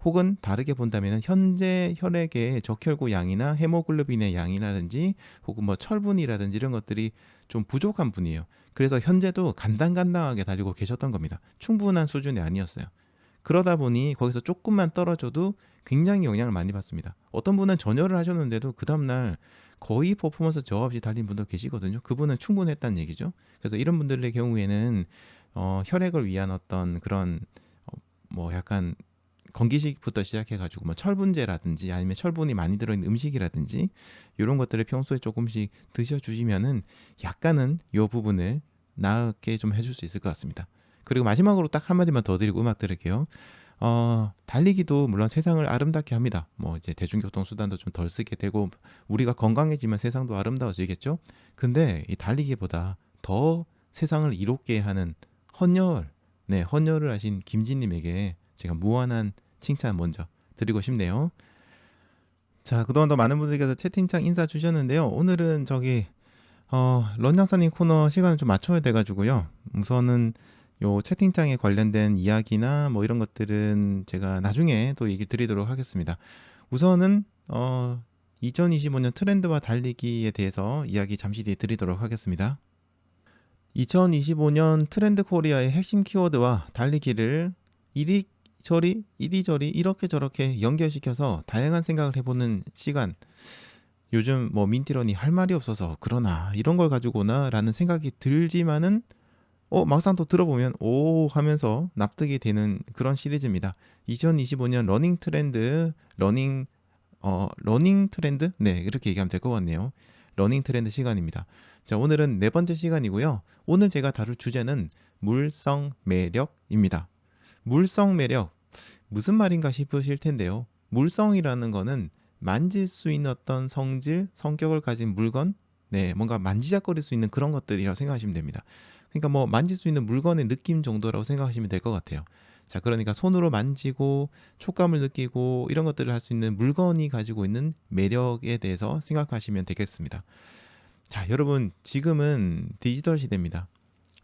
혹은 다르게 본다면 현재 혈액의 적혈구 양이나 헤모글로빈의 양이라든지 혹은 뭐 철분이라든지 이런 것들이 좀 부족한 분이에요. 그래서 현재도 간당간당하게 달리고 계셨던 겁니다. 충분한 수준이 아니었어요. 그러다 보니 거기서 조금만 떨어져도 굉장히 영향을 많이 받습니다. 어떤 분은 전혀를 하셨는데도 그 다음날 거의 퍼포먼스 저하 없이 달린 분도 계시거든요. 그분은 충분했다는 얘기죠. 그래서 이런 분들의 경우에는 혈액을 위한 어떤 그런 뭐 약간 건기식부터 시작해가지고 뭐 철분제라든지 아니면 철분이 많이 들어있는 음식이라든지 이런 것들을 평소에 조금씩 드셔주시면은 약간은 이 부분을 나게 좀 해줄 수 있을 것 같습니다. 그리고 마지막으로 딱 한마디만 더 드리고 음악 들을게요. 달리기도 물론 세상을 아름답게 합니다. 뭐 이제 대중교통 수단도 좀 덜 쓰게 되고 우리가 건강해지면 세상도 아름다워지겠죠. 근데 이 달리기보다 더 세상을 이롭게 하는 헌혈, 네, 헌혈을 하신 김진님에게 제가 무한한 칭찬 먼저 드리고 싶네요. 자, 그동안 더 많은 분들께서 채팅창 인사 주셨는데요. 오늘은 저기 런장사님 코너 시간을 좀 맞춰야 돼가지고요. 우선은 요 채팅창에 관련된 이야기나 뭐 이런 것들은 제가 나중에 또 얘기 드리도록 하겠습니다. 우선은 2025년 트렌드와 달리기에 대해서 이야기 잠시 뒤에 드리도록 하겠습니다. 2025년 트렌드 코리아의 핵심 키워드와 달리기를 이리저리 이렇게 저렇게 연결시켜서 다양한 생각을 해보는 시간. 요즘 뭐 민티런이 할 말이 없어서 그러나 이런 걸 가지고나 라는 생각이 들지만은 막상 또 들어보면 오 하면서 납득이 되는 그런 시리즈입니다. 2025년 러닝 트렌드? 네, 이렇게 얘기하면 될 것 같네요. 러닝 트렌드 시간입니다. 자, 오늘은 네 번째 시간이고요. 오늘 제가 다룰 주제는 물성 매력입니다. 물성 매력, 무슨 말인가 싶으실 텐데요. 물성이라는 거는 만질 수 있는 어떤 성질, 성격을 가진 물건, 네, 뭔가 만지작거릴 수 있는 그런 것들이라고 생각하시면 됩니다. 그러니까 뭐 만질 수 있는 물건의 느낌 정도라고 생각하시면 될 것 같아요. 자, 그러니까 손으로 만지고 촉감을 느끼고 이런 것들을 할 수 있는 물건이 가지고 있는 매력에 대해서 생각하시면 되겠습니다. 자, 여러분, 지금은 디지털 시대입니다.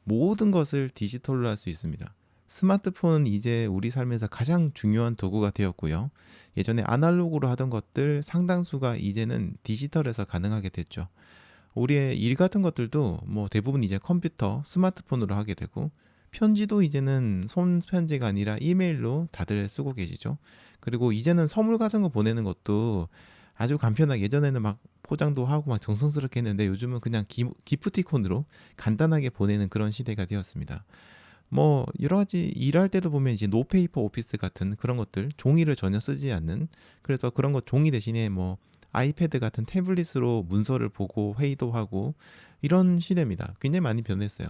모든 것을 디지털로 할 수 있습니다. 스마트폰은 이제 우리 삶에서 가장 중요한 도구가 되었고요. 예전에 아날로그로 하던 것들 상당수가 이제는 디지털에서 가능하게 됐죠. 우리의 일 같은 것들도 뭐 대부분 이제 컴퓨터, 스마트폰으로 하게 되고 편지도 이제는 손편지가 아니라 이메일로 다들 쓰고 계시죠. 그리고 이제는 선물 같은 거 보내는 것도 아주 간편하게 예전에는 막 포장도 하고 막 정성스럽게 했는데 요즘은 그냥 기프티콘으로 간단하게 보내는 그런 시대가 되었습니다. 뭐 여러 가지 일할 때도 보면 이제 노페이퍼 오피스 같은 그런 것들 종이를 전혀 쓰지 않는 그래서 그런 것 종이 대신에 뭐 아이패드 같은 태블릿으로 문서를 보고 회의도 하고 이런 시대입니다. 굉장히 많이 변했어요.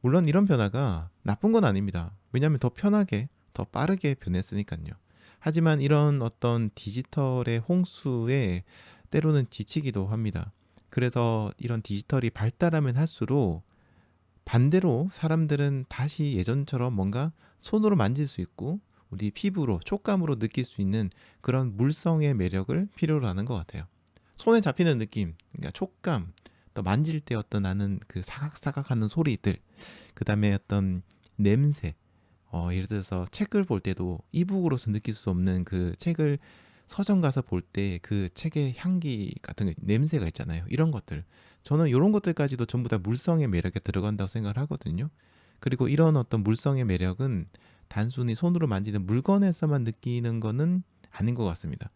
물론 이런 변화가 나쁜 건 아닙니다. 왜냐하면 더 편하게, 더 빠르게 변했으니까요. 하지만 이런 어떤 디지털의 홍수에 때로는 지치기도 합니다. 그래서 이런 디지털이 발달하면 할수록 반대로 사람들은 다시 예전처럼 뭔가 손으로 만질 수 있고 우리 피부로, 촉감으로 느낄 수 있는 그런 물성의 매력을 필요로 하는 것 같아요. 손에 잡히는 느낌, 그러니까 촉감, 또 만질 때 어떤 나는 그 사각사각 하는 소리들, 그 다음에 어떤 냄새, 예를 들어서 책을 볼 때도 이북으로서 느낄 수 없는 그 책을 서점 가서 볼 때 그 책의 향기 같은 거, 냄새가 있잖아요. 이런 것들. 저는 이런 것들까지도 전부 다 물성의 매력에 들어간다고 생각을 하거든요. 그리고 이런 어떤 물성의 매력은 단순히 손으로 만지는 물건에서만 느끼는 거는 아닌 것 같습니다.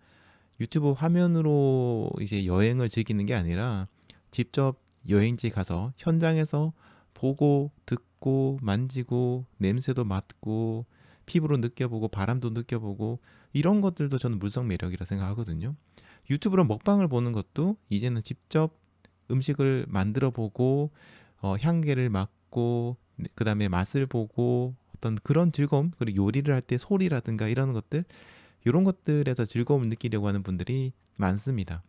유튜브 화면으로 이제 여행을 즐기는 게 아니라 직접 여행지 가서 현장에서 보고 듣고 만지고 냄새도 맡고 피부로 느껴보고 바람도 느껴보고 이런 것들도 저는 물성 매력이라 생각하거든요. 유튜브로 먹방을 보는 것도 이제는 직접 음식을 만들어 보고 향기를 맡고 그다음에 맛을 보고 어떤 그런 즐거움 그리고 요리를 할 때 소리라든가 이런 것들 이런 것들에서 즐거움을 느끼려고 하는 분들이 많습니다.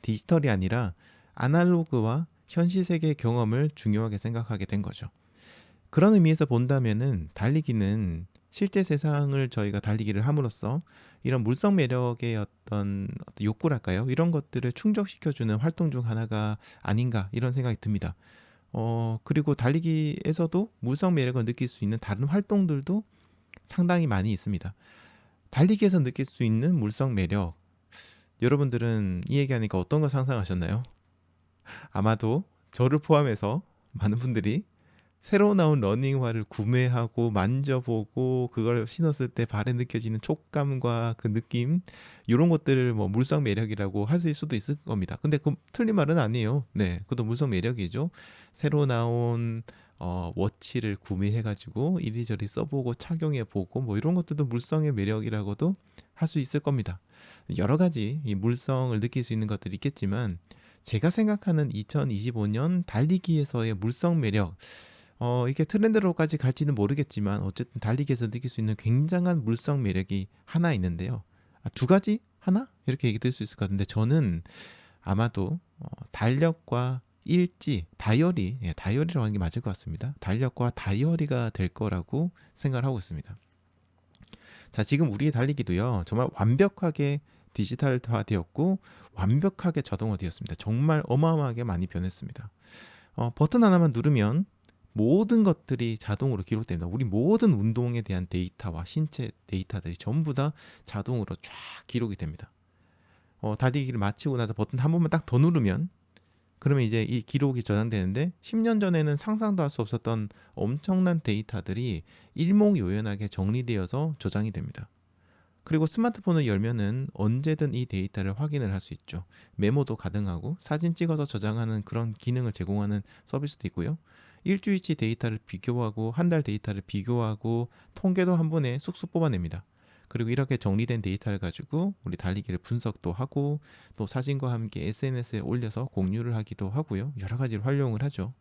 디지털이 아니라 아날로그와 현실 세계의 경험을 중요하게 생각하게 된 거죠. 그런 의미에서 본다면은 달리기는 실제 세상을 저희가 달리기를 함으로써 이런 물성 매력의 어떤 욕구랄까요? 이런 것들을 충족시켜주는 활동 중 하나가 아닌가 이런 생각이 듭니다. 그리고 달리기에서도 물성 매력을 느낄 수 있는 다른 활동들도 상당히 많이 있습니다. 달리기에서 느낄 수 있는 물성 매력. 여러분들은 이 얘기하니까 어떤 거 상상하셨나요? 아마도 저를 포함해서 많은 분들이 새로 나온 러닝화를 구매하고 만져보고 그걸 신었을 때 발에 느껴지는 촉감과 그 느낌 이런 것들을 뭐 물성 매력이라고 하실 수도 있을 겁니다. 근데 그 틀린 말은 아니에요. 네, 그것도 물성 매력이죠. 새로 나온 워치를 구매해가지고 이리저리 써보고 착용해보고 뭐 이런 것들도 물성의 매력이라고도 할 수 있을 겁니다. 여러 가지 이 물성을 느낄 수 있는 것들이 있겠지만 제가 생각하는 2025년 달리기에서의 물성 매력 이게 트렌드로까지 갈지는 모르겠지만 어쨌든 달리기에서 느낄 수 있는 굉장한 물성 매력이 하나 있는데요. 두 가지? 하나? 이렇게 얘기 드릴 수 있을 것 같은데 저는 아마도 달력과 일지, 다이어리, 다이어리라고 하는 게 맞을 것 같습니다. 달력과 다이어리가 될 거라고 생각을 하고 있습니다. 자, 지금 우리의 달리기도요. 정말 완벽하게 디지털화 되었고 완벽하게 자동화되었습니다. 정말 어마어마하게 많이 변했습니다. 버튼 하나만 누르면 모든 것들이 자동으로 기록됩니다. 우리 모든 운동에 대한 데이터와 신체 데이터들이 전부 다 자동으로 쫙 기록이 됩니다. 달리기를 마치고 나서 버튼 한 번만 딱 더 누르면 그러면 이제 이 기록이 저장되는데 10년 전에는 상상도 할 수 없었던 엄청난 데이터들이 일목요연하게 정리되어서 저장이 됩니다. 그리고 스마트폰을 열면은 언제든 이 데이터를 확인을 할 수 있죠. 메모도 가능하고 사진 찍어서 저장하는 그런 기능을 제공하는 서비스도 있고요. 일주일치 데이터를 비교하고 한 달 데이터를 비교하고 통계도 한 번에 쑥쑥 뽑아냅니다. 그리고 이렇게 정리된 데이터를 가지고 우리 달리기를 분석도 하고 또 사진과 함께 SNS에 올려서 공유를 하기도 하고요. 여러 가지로 활용을 하죠.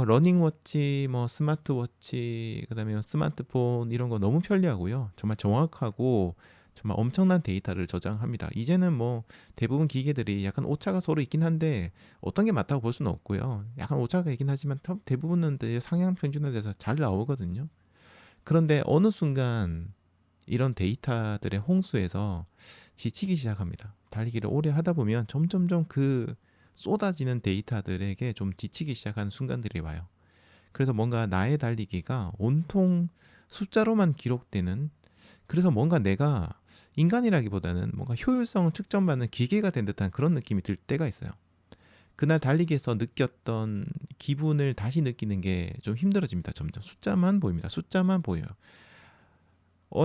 러닝워치, 뭐 스마트워치, 그다음에 스마트폰 이런 거 너무 편리하고요. 정말 정확하고 정말 엄청난 데이터를 저장합니다. 이제는 뭐 대부분 기계들이 약간 오차가 서로 있긴 한데 어떤 게 맞다고 볼 수는 없고요. 약간 오차가 있긴 하지만 대부분은 상향 평준화돼서 잘 나오거든요. 그런데 어느 순간 이런 데이터들의 홍수에서 지치기 시작합니다. 달리기를 오래 하다 보면 점점점 그 쏟아지는 데이터들에게 좀 지치기 시작하는 순간들이 와요. 그래서 뭔가 나의 달리기가 온통 숫자로만 기록되는 그래서 뭔가 내가 인간이라기보다는 뭔가 효율성을 측정받는 기계가 된 듯한 그런 느낌이 들 때가 있어요. 그날 달리기에서 느꼈던 기분을 다시 느끼는 게 좀 힘들어집니다. 점점 숫자만 보입니다. 숫자만 보여요.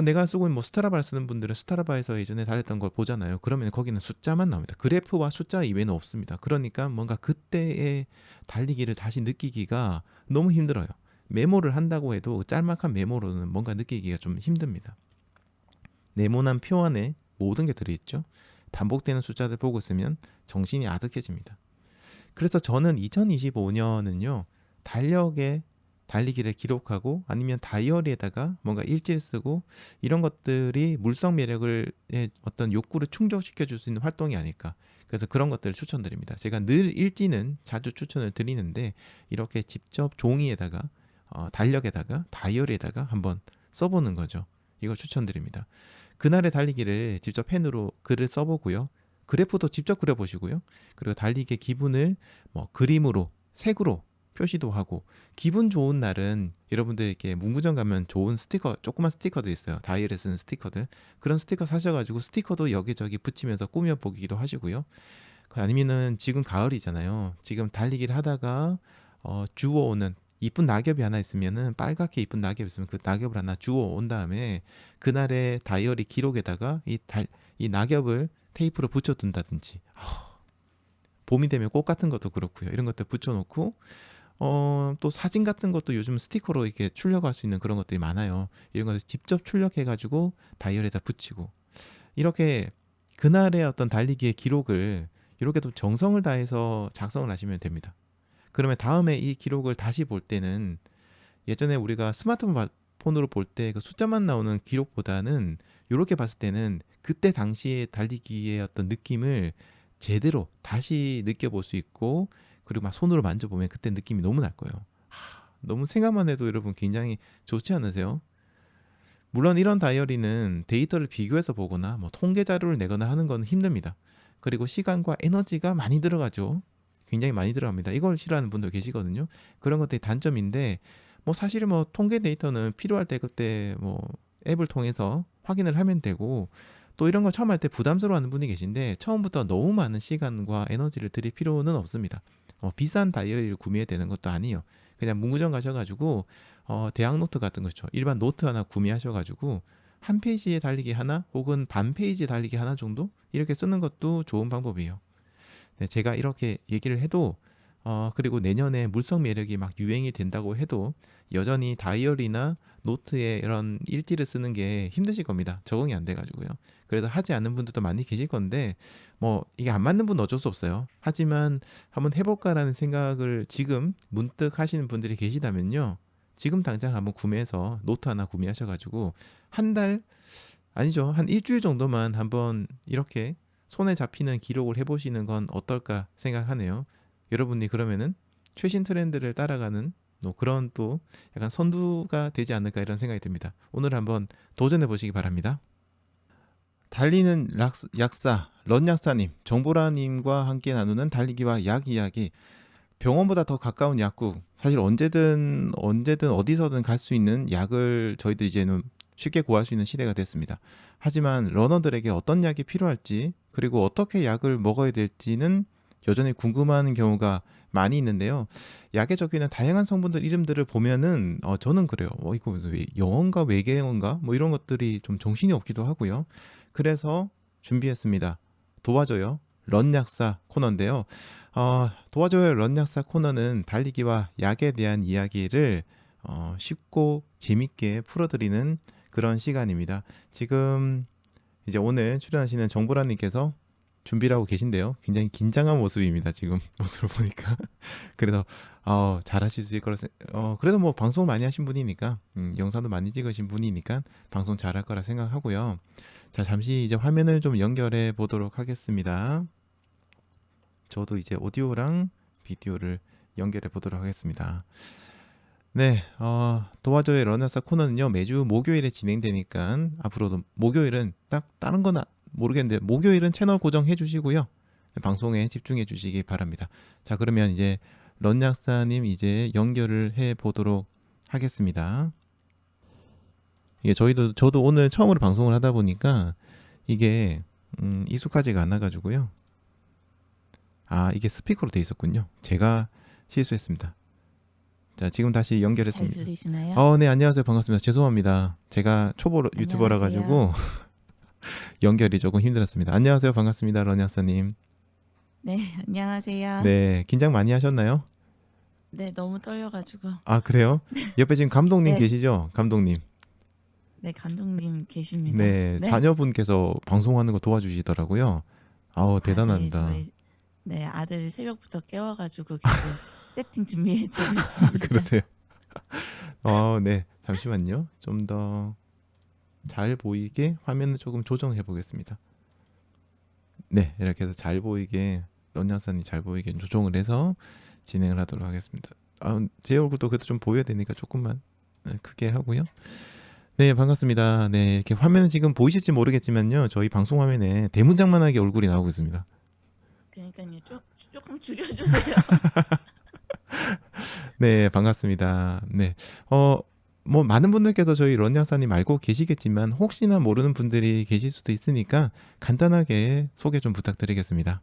내가 쓰고 있는 뭐 스타라바를 쓰는 분들은 스타라바에서 예전에 달렸던 걸 보잖아요. 그러면 거기는 숫자만 나옵니다. 그래프와 숫자 이외에는 없습니다. 그러니까 뭔가 그때의 달리기를 다시 느끼기가 너무 힘들어요. 메모를 한다고 해도 짤막한 메모로는 뭔가 느끼기가 좀 힘듭니다. 네모난 표 안에 모든 게 들어있죠. 반복되는 숫자들 보고 있으면 정신이 아득해집니다. 그래서 저는 2025년은요. 달력에 달리기를 기록하고 아니면 다이어리에다가 뭔가 일지를 쓰고 이런 것들이 물성 매력을 어떤 욕구를 충족시켜 줄 수 있는 활동이 아닐까. 그래서 그런 것들을 추천드립니다. 제가 늘 일지는 자주 추천을 드리는데 이렇게 직접 종이에다가 달력에다가 다이어리에다가 한번 써보는 거죠. 이걸 추천드립니다. 그날의 달리기를 직접 펜으로 글을 써보고요. 그래프도 직접 그려보시고요. 그리고 달리기의 기분을 뭐 그림으로, 색으로 표시도 하고 기분 좋은 날은 여러분들 이렇게 문구점 가면 좋은 스티커, 조그만 스티커도 있어요. 다이어리에 쓰는 스티커들. 그런 스티커 사셔가지고 스티커도 여기저기 붙이면서 꾸며 보기도 하시고요. 아니면은 지금 가을이잖아요. 지금 달리기를 하다가 주워오는 이쁜 낙엽이 하나 있으면은 빨갛게 이쁜 낙엽이 있으면 그 낙엽을 하나 주워온 다음에 그날의 다이어리 기록에다가 이 낙엽을 테이프로 붙여둔다든지 봄이 되면 꽃 같은 것도 그렇고요. 이런 것들 붙여놓고 또 사진 같은 것도 요즘 스티커로 이렇게 출력할 수 있는 그런 것들이 많아요. 이런 것을 직접 출력해가지고 다이어리에다 붙이고 이렇게 그날의 어떤 달리기의 기록을 이렇게 또 정성을 다해서 작성을 하시면 됩니다. 그러면 다음에 이 기록을 다시 볼 때는 예전에 우리가 스마트폰으로 볼 때 그 숫자만 나오는 기록보다는 이렇게 봤을 때는 그때 당시에 달리기의 어떤 느낌을 제대로 다시 느껴볼 수 있고 그리고 막 손으로 만져보면 그때 느낌이 너무 날 거예요. 너무 생각만 해도 여러분 굉장히 좋지 않으세요? 물론 이런 다이어리는 데이터를 비교해서 보거나 뭐 통계 자료를 내거나 하는 건 힘듭니다. 그리고 시간과 에너지가 많이 들어가죠. 굉장히 많이 들어갑니다. 이걸 싫어하는 분도 계시거든요. 그런 것들이 단점인데 뭐 사실 뭐 통계 데이터는 필요할 때 그때 뭐 앱을 통해서 확인을 하면 되고 또 이런 거 처음 할 때 부담스러워하는 분이 계신데 처음부터 너무 많은 시간과 에너지를 들일 필요는 없습니다. 비싼 다이어리를 구매해야 되는 것도 아니에요. 그냥 문구점 가셔가지고 대학 노트 같은 거죠. 일반 노트 하나 구매하셔가지고 한 페이지에 달리기 하나 혹은 반 페이지에 달리기 하나 정도 이렇게 쓰는 것도 좋은 방법이에요. 네, 제가 이렇게 얘기를 해도 그리고 내년에 물성 매력이 막 유행이 된다고 해도 여전히 다이어리나 노트에 이런 일지를 쓰는 게 힘드실 겁니다. 적응이 안 돼가지고요. 그래도 하지 않는 분들도 많이 계실 건데 뭐 이게 안 맞는 분은 어쩔 수 없어요. 하지만 한번 해볼까라는 생각을 지금 문득 하시는 분들이 계시다면요. 지금 당장 한번 구매해서 노트 하나 구매하셔가지고 한 달 아니죠. 한 일주일 정도만 한번 이렇게 손에 잡히는 기록을 해보시는 건 어떨까 생각하네요. 여러분이 그러면은 최신 트렌드를 따라가는 그런 또 약간 선두가 되지 않을까 이런 생각이 듭니다. 오늘 한번 도전해 보시기 바랍니다. 달리는 약사, 런 약사님, 정보라님과 함께 나누는 달리기와 약 이야기. 병원보다 더 가까운 약국. 사실 언제든 어디서든 갈 수 있는 약을 저희도 이제는 쉽게 구할 수 있는 시대가 됐습니다. 하지만 러너들에게 어떤 약이 필요할지 그리고 어떻게 약을 먹어야 될지는 여전히 궁금한 경우가 많이 있는데요. 약에 적혀 있는 다양한 성분들 이름들을 보면은 저는 그래요. 이거 무슨 영어인가 외계어인가 뭐 이런 것들이 좀 정신이 없기도 하고요. 그래서 준비했습니다. 도와줘요. 런 약사 코너인데요. 도와줘요 런 약사 코너는 달리기와 약에 대한 이야기를 쉽고 재밌게 풀어드리는 그런 시간입니다. 지금 이제 오늘 출연하시는 정보라님께서 준비를 하고 계신데요. 굉장히 긴장한 모습입니다. 지금 모습을 보니까. 그래서 잘하실 수 있을 거라 그래도 뭐 방송 많이 하신 분이니까 영상도 많이 찍으신 분이니까 방송 잘할 거라 생각하고요. 자, 잠시 이제 화면을 좀 연결해 보도록 하겠습니다. 저도 이제 오디오랑 비디오를 연결해 보도록 하겠습니다. 네, 도와줘요 러너사 코너는요 매주 목요일에 진행되니까 앞으로도 목요일은 딱 다른 건 모르겠는데 목요일은 채널 고정해 주시고요 방송에 집중해 주시기 바랍니다. 자, 그러면 이제 런 약사님 이제 연결을 해 보도록 하겠습니다. 이게 저도 오늘 처음으로 방송을 하다 보니까 이게 익숙하지가 않아 가지고요. 이게 스피커로 돼 있었군요. 제가 실수했습니다. 자, 지금 다시 잘 연결했습니다. 들리시나요? 네, 안녕하세요. 반갑습니다. 죄송합니다. 제가 초보 유튜버라 안녕하세요. 가지고 연결이 조금 힘들었습니다. 안녕하세요. 반갑습니다. 런 약사님. 네, 안녕하세요. 네, 긴장 많이 하셨나요? 네, 너무 떨려가지고. 그래요? 옆에 지금 감독님 네, 계시죠? 감독님. 네, 감독님 계십니다. 네, 네, 자녀분께서 방송하는 거 도와주시더라고요. 네, 대단합니다. 저희 네, 아들 새벽부터 깨워가지고 계속 세팅 준비해주고 있습니다. 그러세요. 네. 잠시만요. 좀 더 잘 보이게 화면을 조금 조정해 보겠습니다. 네, 이렇게 해서 잘 보이게 런양산이 잘 보이게 조정을 해서 진행을 하도록 하겠습니다. 제 얼굴도 그래도 좀 보여야 되니까 조금만 크게 하고요. 네, 반갑습니다. 네, 이렇게 화면은 지금 보이실지 모르겠지만요. 저희 방송 화면에 대문짝만하게 얼굴이 나오고 있습니다. 그러니까요, 조금 줄여주세요. 네, 반갑습니다. 네, 뭐 많은 분들께서 저희 런양사님 알고 계시겠지만 혹시나 모르는 분들이 계실 수도 있으니까 간단하게 소개 좀 부탁드리겠습니다.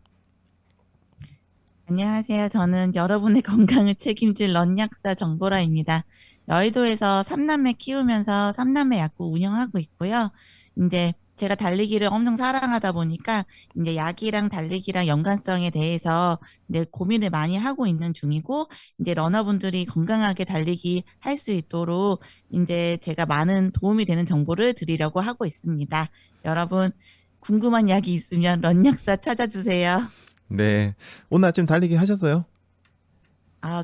안녕하세요. 저는 여러분의 건강을 책임질 런약사 정보라입니다. 여의도에서 3남매 키우면서 3남매 약국 운영하고 있고요. 이제 제가 달리기를 엄청 사랑하다 보니까 이제 약이랑 달리기랑 연관성에 대해서 이제 고민을 많이 하고 있는 중이고, 이제 러너분들이 건강하게 달리기 할 수 있도록 이제 제가 많은 도움이 되는 정보를 드리려고 하고 있습니다. 여러분 궁금한 약이 있으면 런약사 찾아주세요. 네, 오늘 아침 달리기 하셨어요?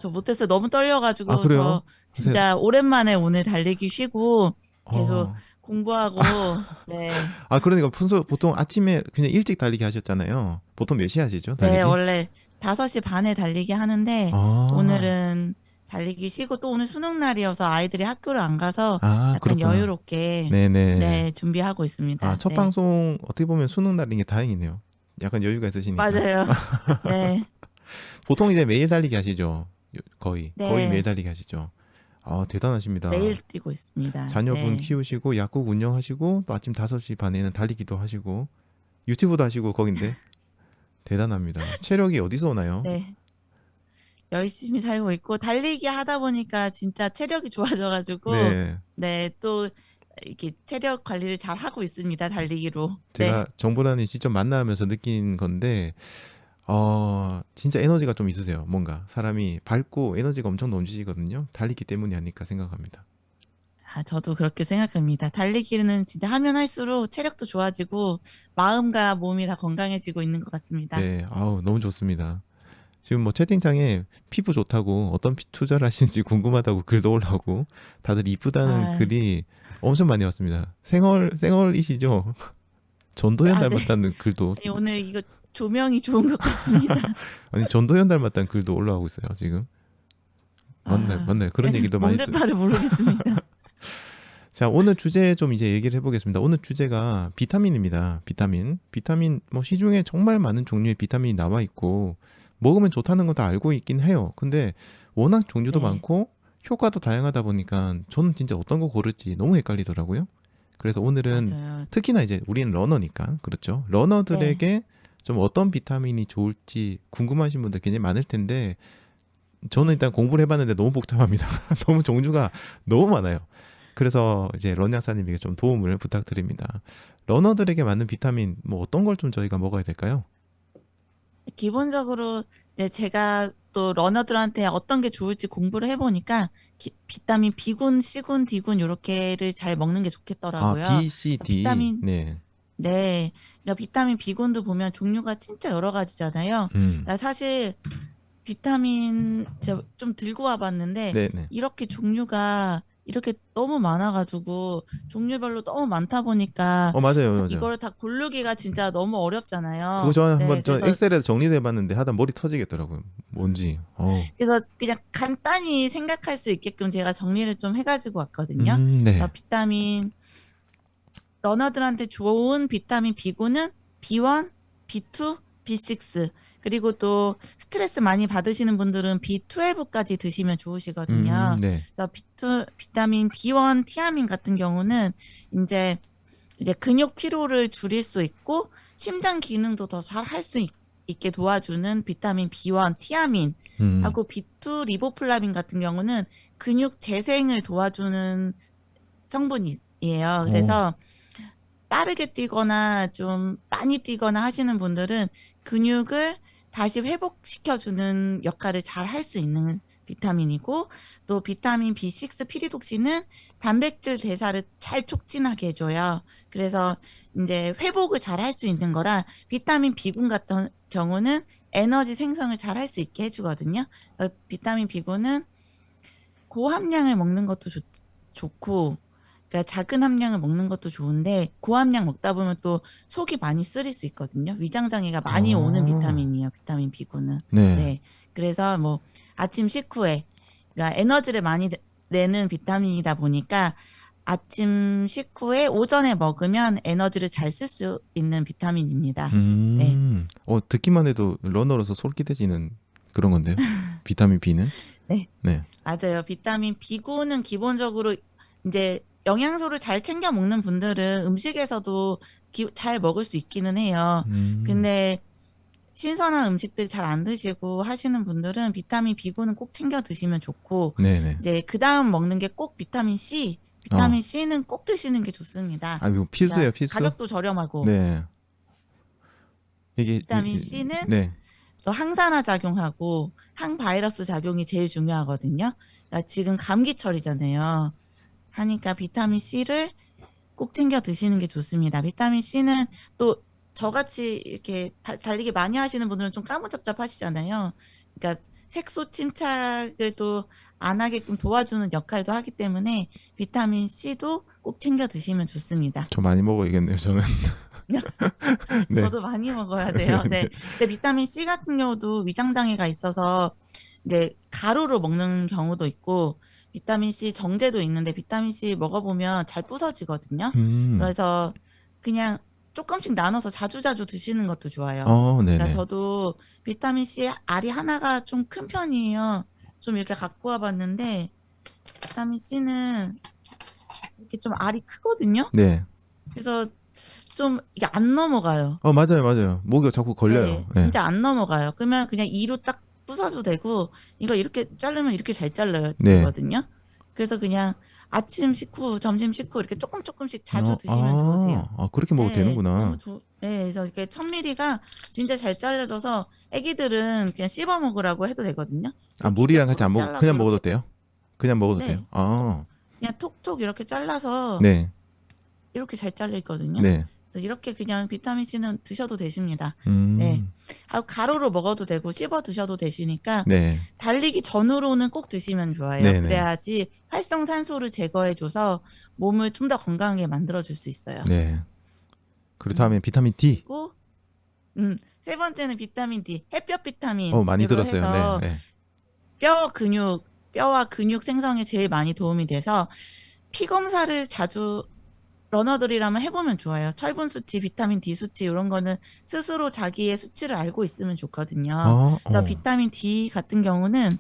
저 못했어요. 너무 떨려가지고, 그래요? 저 진짜 오랜만에 오늘 달리기 쉬고 계속 어, 공부하고, 네. 그러니까 평소 보통 아침에 그냥 일찍 달리기 하셨잖아요. 보통 몇 시에 하시죠, 네, 달리기? 원래 5시 반에 달리기 하는데, 아, 오늘은 달리기 쉬고 또 오늘 수능 날이어서 아이들이 학교를 안 가서 약간 그렇구나. 여유롭게, 네네. 네, 준비하고 있습니다. 첫 네. 방송 어떻게 보면 수능 날인 게 다행이네요. 약간 여유가 있으시니까. 맞아요. 네. 보통 이제 매일 달리기 하시죠? 거의 매일 네. 달리기 하시죠? 대단하십니다. 매일 뛰고 있습니다. 자녀분 네. 키우시고 약국 운영하시고 또 아침 5시 반에는 달리기도 하시고 유튜브도 하시고 거긴데 대단합니다. 체력이 어디서 오나요? 네. 열심히 살고 있고 달리기 하다 보니까 진짜 체력이 좋아져가지고 네. 네, 또 이렇게 체력 관리를 잘 하고 있습니다. 달리기로. 네. 제가 정보란님 직접 만나면서 느낀 건데 진짜 에너지가 좀 있으세요. 뭔가 사람이 밝고 에너지가 엄청 넘치시거든요. 달리기 때문이 아닐까 생각합니다. 저도 그렇게 생각합니다. 달리기는 진짜 하면 할수록 체력도 좋아지고 마음과 몸이 다 건강해지고 있는 것 같습니다. 네, 너무 좋습니다. 지금 뭐 채팅창에 피부 좋다고 어떤 투자를 하시는지 궁금하다고 글도 올라오고 다들 이쁘다는 아, 글이 엄청 많이 왔습니다. 생얼이시죠? 전도연 네. 닮았다는 글도 아니, 오늘 이거 조명이 좋은 것 같습니다. 아니 전도연 닮았다는 글도 올라오고 있어요. 지금 맞나요? 그런 얘기도 많이 있어요. 뭔데파를 모르겠습니다. 자, 오늘 주제 좀 이제 얘기를 해보겠습니다. 오늘 주제가 비타민입니다. 비타민 뭐 시중에 정말 많은 종류의 비타민이 나와 있고 먹으면 좋다는 건 다 알고 있긴 해요. 근데 워낙 종류도 네, 많고 효과도 다양하다 보니까 저는 진짜 어떤 거 고를지 너무 헷갈리더라고요. 그래서 오늘은 맞아요. 특히나 이제 우리는 러너니까 그렇죠. 네. 러너들에게 좀 어떤 비타민이 좋을지 궁금하신 분들 굉장히 많을 텐데 저는 네. 일단 공부를 해봤는데 너무 복잡합니다. 너무 종류가 너무 많아요. 그래서 이제 런양사님에게 좀 도움을 부탁드립니다. 러너들에게 맞는 비타민 뭐 어떤 걸 좀 저희가 먹어야 될까요? 기본적으로 네, 제가 또 러너들한테 어떤 게 좋을지 공부를 해보니까 비타민 B군, C군, D군 요렇게를 잘 먹는 게 좋겠더라고요. B, C, 그러니까 D. 네. 네, 그러니까 비타민 B군도 보면 종류가 진짜 여러 가지잖아요. 음. 그러니까 사실 비타민 제가 좀 들고 와봤는데 네네. 이렇게 종류가 이렇게 너무 많아가지고 종류별로 너무 많다 보니까 맞아요. 이걸 다 고르기가 진짜 너무 그거 어렵잖아요. 저 네, 한번 저 엑셀에서 정리해 봤는데 하다 머리 터지겠더라고요. 뭔지. 그래서 그냥 간단히 생각할 수 있게끔 제가 정리를 좀 해가지고 왔거든요. 네. 그래서 러너들한테 좋은 비타민 B군은 B1, B2, B6, 그리고 또 스트레스 많이 받으시는 분들은 B12까지 드시면 좋으시거든요. 네. 그래서 비타민 B1 티아민 같은 경우는 이제 근육 피로를 줄일 수 있고 심장 기능도 더 잘 할 수 있게 도와주는 비타민 B1 티아민 음. 하고 B2 리보플라빈 같은 경우는 근육 재생을 도와주는 성분이에요. 오. 그래서 빠르게 뛰거나 좀 많이 뛰거나 하시는 분들은 근육을 다시 회복시켜주는 역할을 잘 할 수 있는 비타민이고, 또 비타민 B6 피리독신은 단백질 대사를 잘 촉진하게 해줘요. 그래서 이제 회복을 잘 할 수 있는 거라 비타민 B군 같은 경우는 에너지 생성을 잘 할 수 있게 해주거든요. 비타민 B군은 고함량을 먹는 것도 좋고, 그러니까 작은 함량을 먹는 것도 좋은데 고함량 먹다 보면 또 속이 많이 쓰릴 수 있거든요. 위장 장애가 많이 오는 비타민이에요. 비타민 B군은. 네. 네. 그래서 뭐 아침 식후에, 그러니까 에너지를 많이 내는 비타민이다 보니까 아침 식후에 오전에 먹으면 에너지를 잘 쓸 수 있는 비타민입니다. 네. 듣기만 해도 러너로서 솔깃해지는 그런 건데요. 비타민 B는? 네. 네. 맞아요. 비타민 B군은 기본적으로 이제 영양소를 잘 챙겨 먹는 분들은 음식에서도 잘 먹을 수 있기는 해요. 근데 신선한 음식들 잘 안 드시고 하시는 분들은 비타민 B군은 꼭 챙겨 드시면 좋고, 네네. 이제 그 다음 먹는 게 꼭 비타민 C. 비타민 C는 꼭 드시는 게 좋습니다. 이거 필수예요, 그러니까 필수. 가격도 저렴하고. 네. 이게 비타민 C는 네. 또 항산화 작용하고 항바이러스 작용이 제일 중요하거든요. 그러니까 지금 감기철이잖아요. 하니까 비타민 C를 꼭 챙겨 드시는 게 좋습니다. 비타민 C는 또 저같이 이렇게 달리기 많이 하시는 분들은 좀 까무잡잡하시잖아요. 그러니까 색소 침착을 또 안 하게끔 도와주는 역할도 하기 때문에 비타민 C도 꼭 챙겨 드시면 좋습니다. 저 많이 먹어야겠네요, 저는. 네. 저도 많이 먹어야 돼요. 네. 근데 비타민 C 같은 경우도 위장 장애가 있어서 이제 가루로 먹는 경우도 있고, 비타민 C 정제도 있는데 비타민 C 먹어보면 잘 부서지거든요. 그래서 그냥 조금씩 나눠서 자주자주 드시는 것도 좋아요. 네네. 그러니까 저도 비타민 C 알이 하나가 좀 큰 편이에요. 좀 이렇게 갖고 와봤는데 비타민 C는 이렇게 좀 알이 크거든요. 네. 그래서 좀 이게 안 넘어가요. 맞아요. 목이 자꾸 걸려요. 네, 진짜 안 넘어가요. 그러면 그냥 2로 딱 부숴도 되고, 이거 이렇게 자르면 이렇게 잘 잘라지거든요. 그래서 그냥 아침 식후, 점심 식후 이렇게 조금씩 자주 드시면 좋으세요. 그렇게 먹어도 되는구나. 네, 그래서 이렇게 1000ml가 진짜 잘 잘라져서 애기들은 그냥 씹어 먹으라고 해도 되거든요. 물이랑 같이 안 먹, 그냥 먹어도 이렇게, 돼요? 그냥 먹어도 네. 돼요? 그냥 톡톡 이렇게 잘라서 네. 이렇게 잘 잘리거든요. 네. 그래서 이렇게 그냥 비타민 C는 드셔도 되십니다. 음. 네. 가루로 먹어도 되고 씹어 드셔도 되시니까 네. 달리기 전후로는 꼭 드시면 좋아요. 네네. 그래야지 활성산소를 제거해줘서 몸을 좀 더 건강하게 만들어줄 수 있어요. 네. 그렇다면 비타민 D. 그리고 세 번째는 비타민 D, 햇볕 비타민. 많이 들었어요. 해서 네. 뼈와 근육 생성에 제일 많이 도움이 돼서 피 검사를 자주 러너들이라면 해보면 좋아요. 철분 수치, 비타민 D 수치 이런 거는 스스로 자기의 수치를 알고 있으면 좋거든요. 그래서 비타민 D 같은 경우는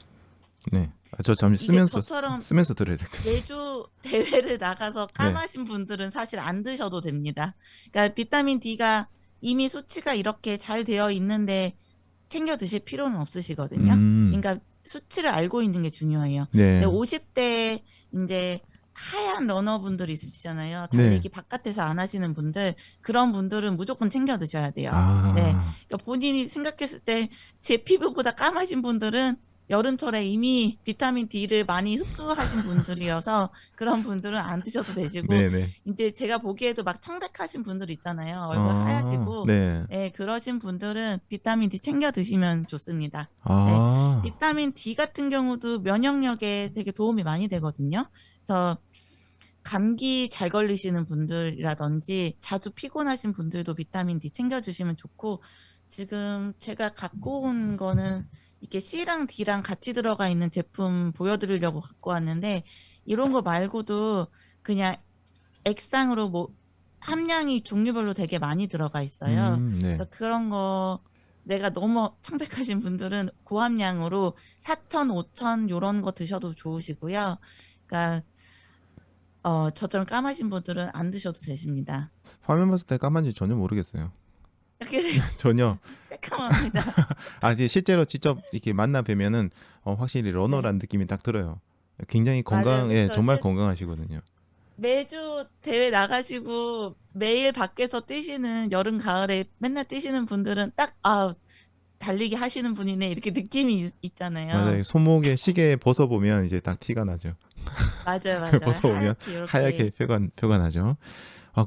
네. 저 잠시 쓰면서 들어야 될 거예요. 매주 대회를 나가서 까마신 분들은 사실 안 드셔도 됩니다. 그러니까 비타민 D가 이미 수치가 이렇게 잘 되어 있는데 챙겨 드실 필요는 없으시거든요. 그러니까 수치를 알고 있는 게 중요해요. 네. 50대 이제 하얀 러너분들 있으시잖아요. 달리기 바깥에서 안 하시는 분들, 그런 분들은 무조건 챙겨 드셔야 돼요. 네. 그러니까 본인이 생각했을 때 제 피부보다 까마신 분들은 여름철에 이미 비타민 D를 많이 흡수하신 분들이어서 그런 분들은 안 드셔도 되시고, 네네. 이제 제가 보기에도 막 청백하신 분들 있잖아요. 얼굴 하얗시고, 네, 그러신 분들은 비타민 D 챙겨 드시면 좋습니다. 네. 비타민 D 같은 경우도 면역력에 되게 도움이 많이 되거든요. 그래서 감기 잘 걸리시는 분들이라든지 자주 피곤하신 분들도 비타민 D 챙겨주시면 좋고, 지금 제가 갖고 온 거는 이게 C랑 D랑 같이 들어가 있는 제품 보여드리려고 갖고 왔는데, 이런 거 말고도 그냥 액상으로 뭐 함량이 종류별로 되게 많이 들어가 있어요. 그래서 그런 거 내가 너무 청백하신 분들은 고함량으로 4,000, 5,000 이런 거 드셔도 좋으시고요. 그러니까 저처럼 까마신 분들은 안 드셔도 되십니다. 화면 봤을 때 까만지 전혀 모르겠어요. 전혀. 새까맣니다. 이제 실제로 직접 이렇게 만나 뵈면은 확실히 러너라는 느낌이 딱 들어요. 굉장히 정말 건강하시거든요. 매주 대회 나가시고 매일 밖에서 뛰시는 여름 가을에 맨날 뛰시는 분들은 딱 달리기 하시는 분이네 이렇게 느낌이 있잖아요. 맞아요. 손목에 시계 벗어보면 이제 딱 티가 나죠. 맞아요. 벗어보면 하얗게 표가 나죠.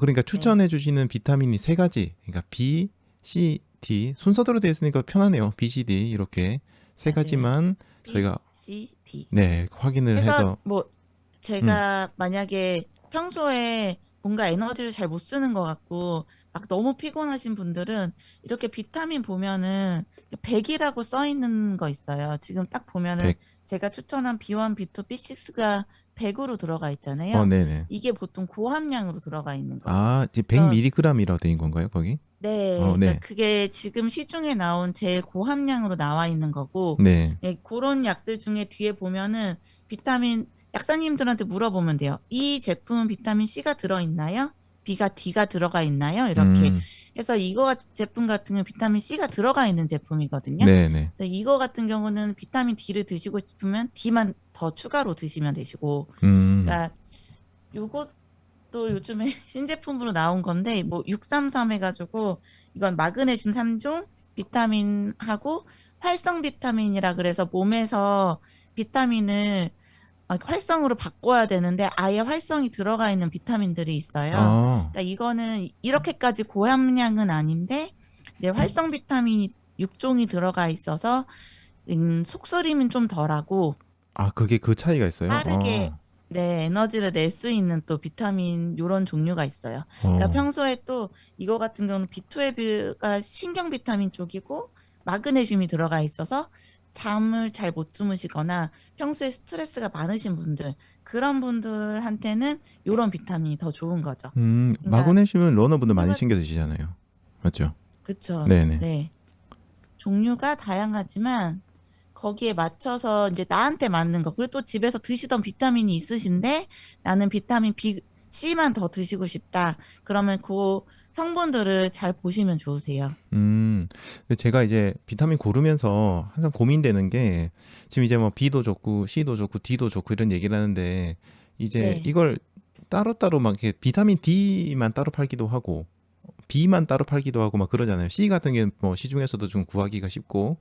그러니까 추천해 주시는 비타민이 세 가지. 그러니까 B, C, D 순서대로 되어 있으니까 편하네요. B, C, D 이렇게 세 맞아요. 가지만 B, 저희가 C, D. 네 확인을 그래서 해서 뭐 음, 제가 만약에 평소에 뭔가 에너지를 잘 못 쓰는 것 같고 막 너무 피곤하신 분들은 이렇게 비타민 보면은 100이라고 써 있는 거 있어요. 지금 딱 보면은 100. 제가 추천한 B1, B2, B6가 100으로 들어가 있잖아요. 네네. 이게 보통 고함량으로 들어가 있는 거예요. 아, 이제 그래서 100mg이라고 되어 있는 건가요, 거기? 네, 그러니까 네. 그게 지금 시중에 나온 제일 고함량으로 나와 있는 거고, 네. 네, 그런 약들 중에 뒤에 보면은 비타민, 약사님들한테 물어보면 돼요. 이 제품은 비타민 C가 들어있나요? B가 D가 들어가 있나요? 이렇게 음, 해서 제품 같은 경우는 비타민 C가 들어가 있는 제품이거든요. 네네. 그래서 이거 같은 경우는 비타민 D를 드시고 싶으면 D만 더 추가로 드시면 되시고, 음, 그러니까 요것도 요즘에 신제품으로 나온 건데 뭐 633 해가지고 이건 마그네슘 3종 비타민하고 활성 비타민이라 그래서 몸에서 비타민을 활성으로 바꿔야 되는데 아예 활성이 들어가 있는 비타민들이 있어요. 아, 그러니까 이거는 이렇게까지 고함량은 아닌데 이제 활성 비타민이 6종이 들어가 있어서 속쓰림은 좀 덜하고 아, 그게 그 차이가 있어요? 빠르게 네, 에너지를 낼 수 있는 또 비타민 요런 종류가 있어요. 그러니까 어, 평소에 또 이거 같은 경우는 B12가 신경 비타민 쪽이고 마그네슘이 들어가 있어서 잠을 잘 못 주무시거나 평소에 스트레스가 많으신 분들 그런 분들한테는 요런 비타민이 더 좋은 거죠. 그러니까 마그네슘은 러너분들 많이 종류가 챙겨 드시잖아요. 맞죠? 그쵸. 네네. 네. 종류가 다양하지만 거기에 맞춰서 이제 나한테 맞는 거. 그리고 또 집에서 드시던 비타민이 있으신데 나는 비타민 B, C만 더 드시고 싶다. 그러면 그 성분들을 잘 보시면 좋으세요. 근데 제가 이제 비타민 고르면서 항상 고민되는 게 지금 이제 뭐 B도 좋고 C도 좋고 D도 좋고 이런 얘기를 하는데 이제 네. 이걸 따로따로 막 이렇게 비타민 D만 따로 팔기도 하고 B만 따로 팔기도 하고 막 그러잖아요. C 같은 경우는 뭐 시중에서도 좀 구하기가 쉽고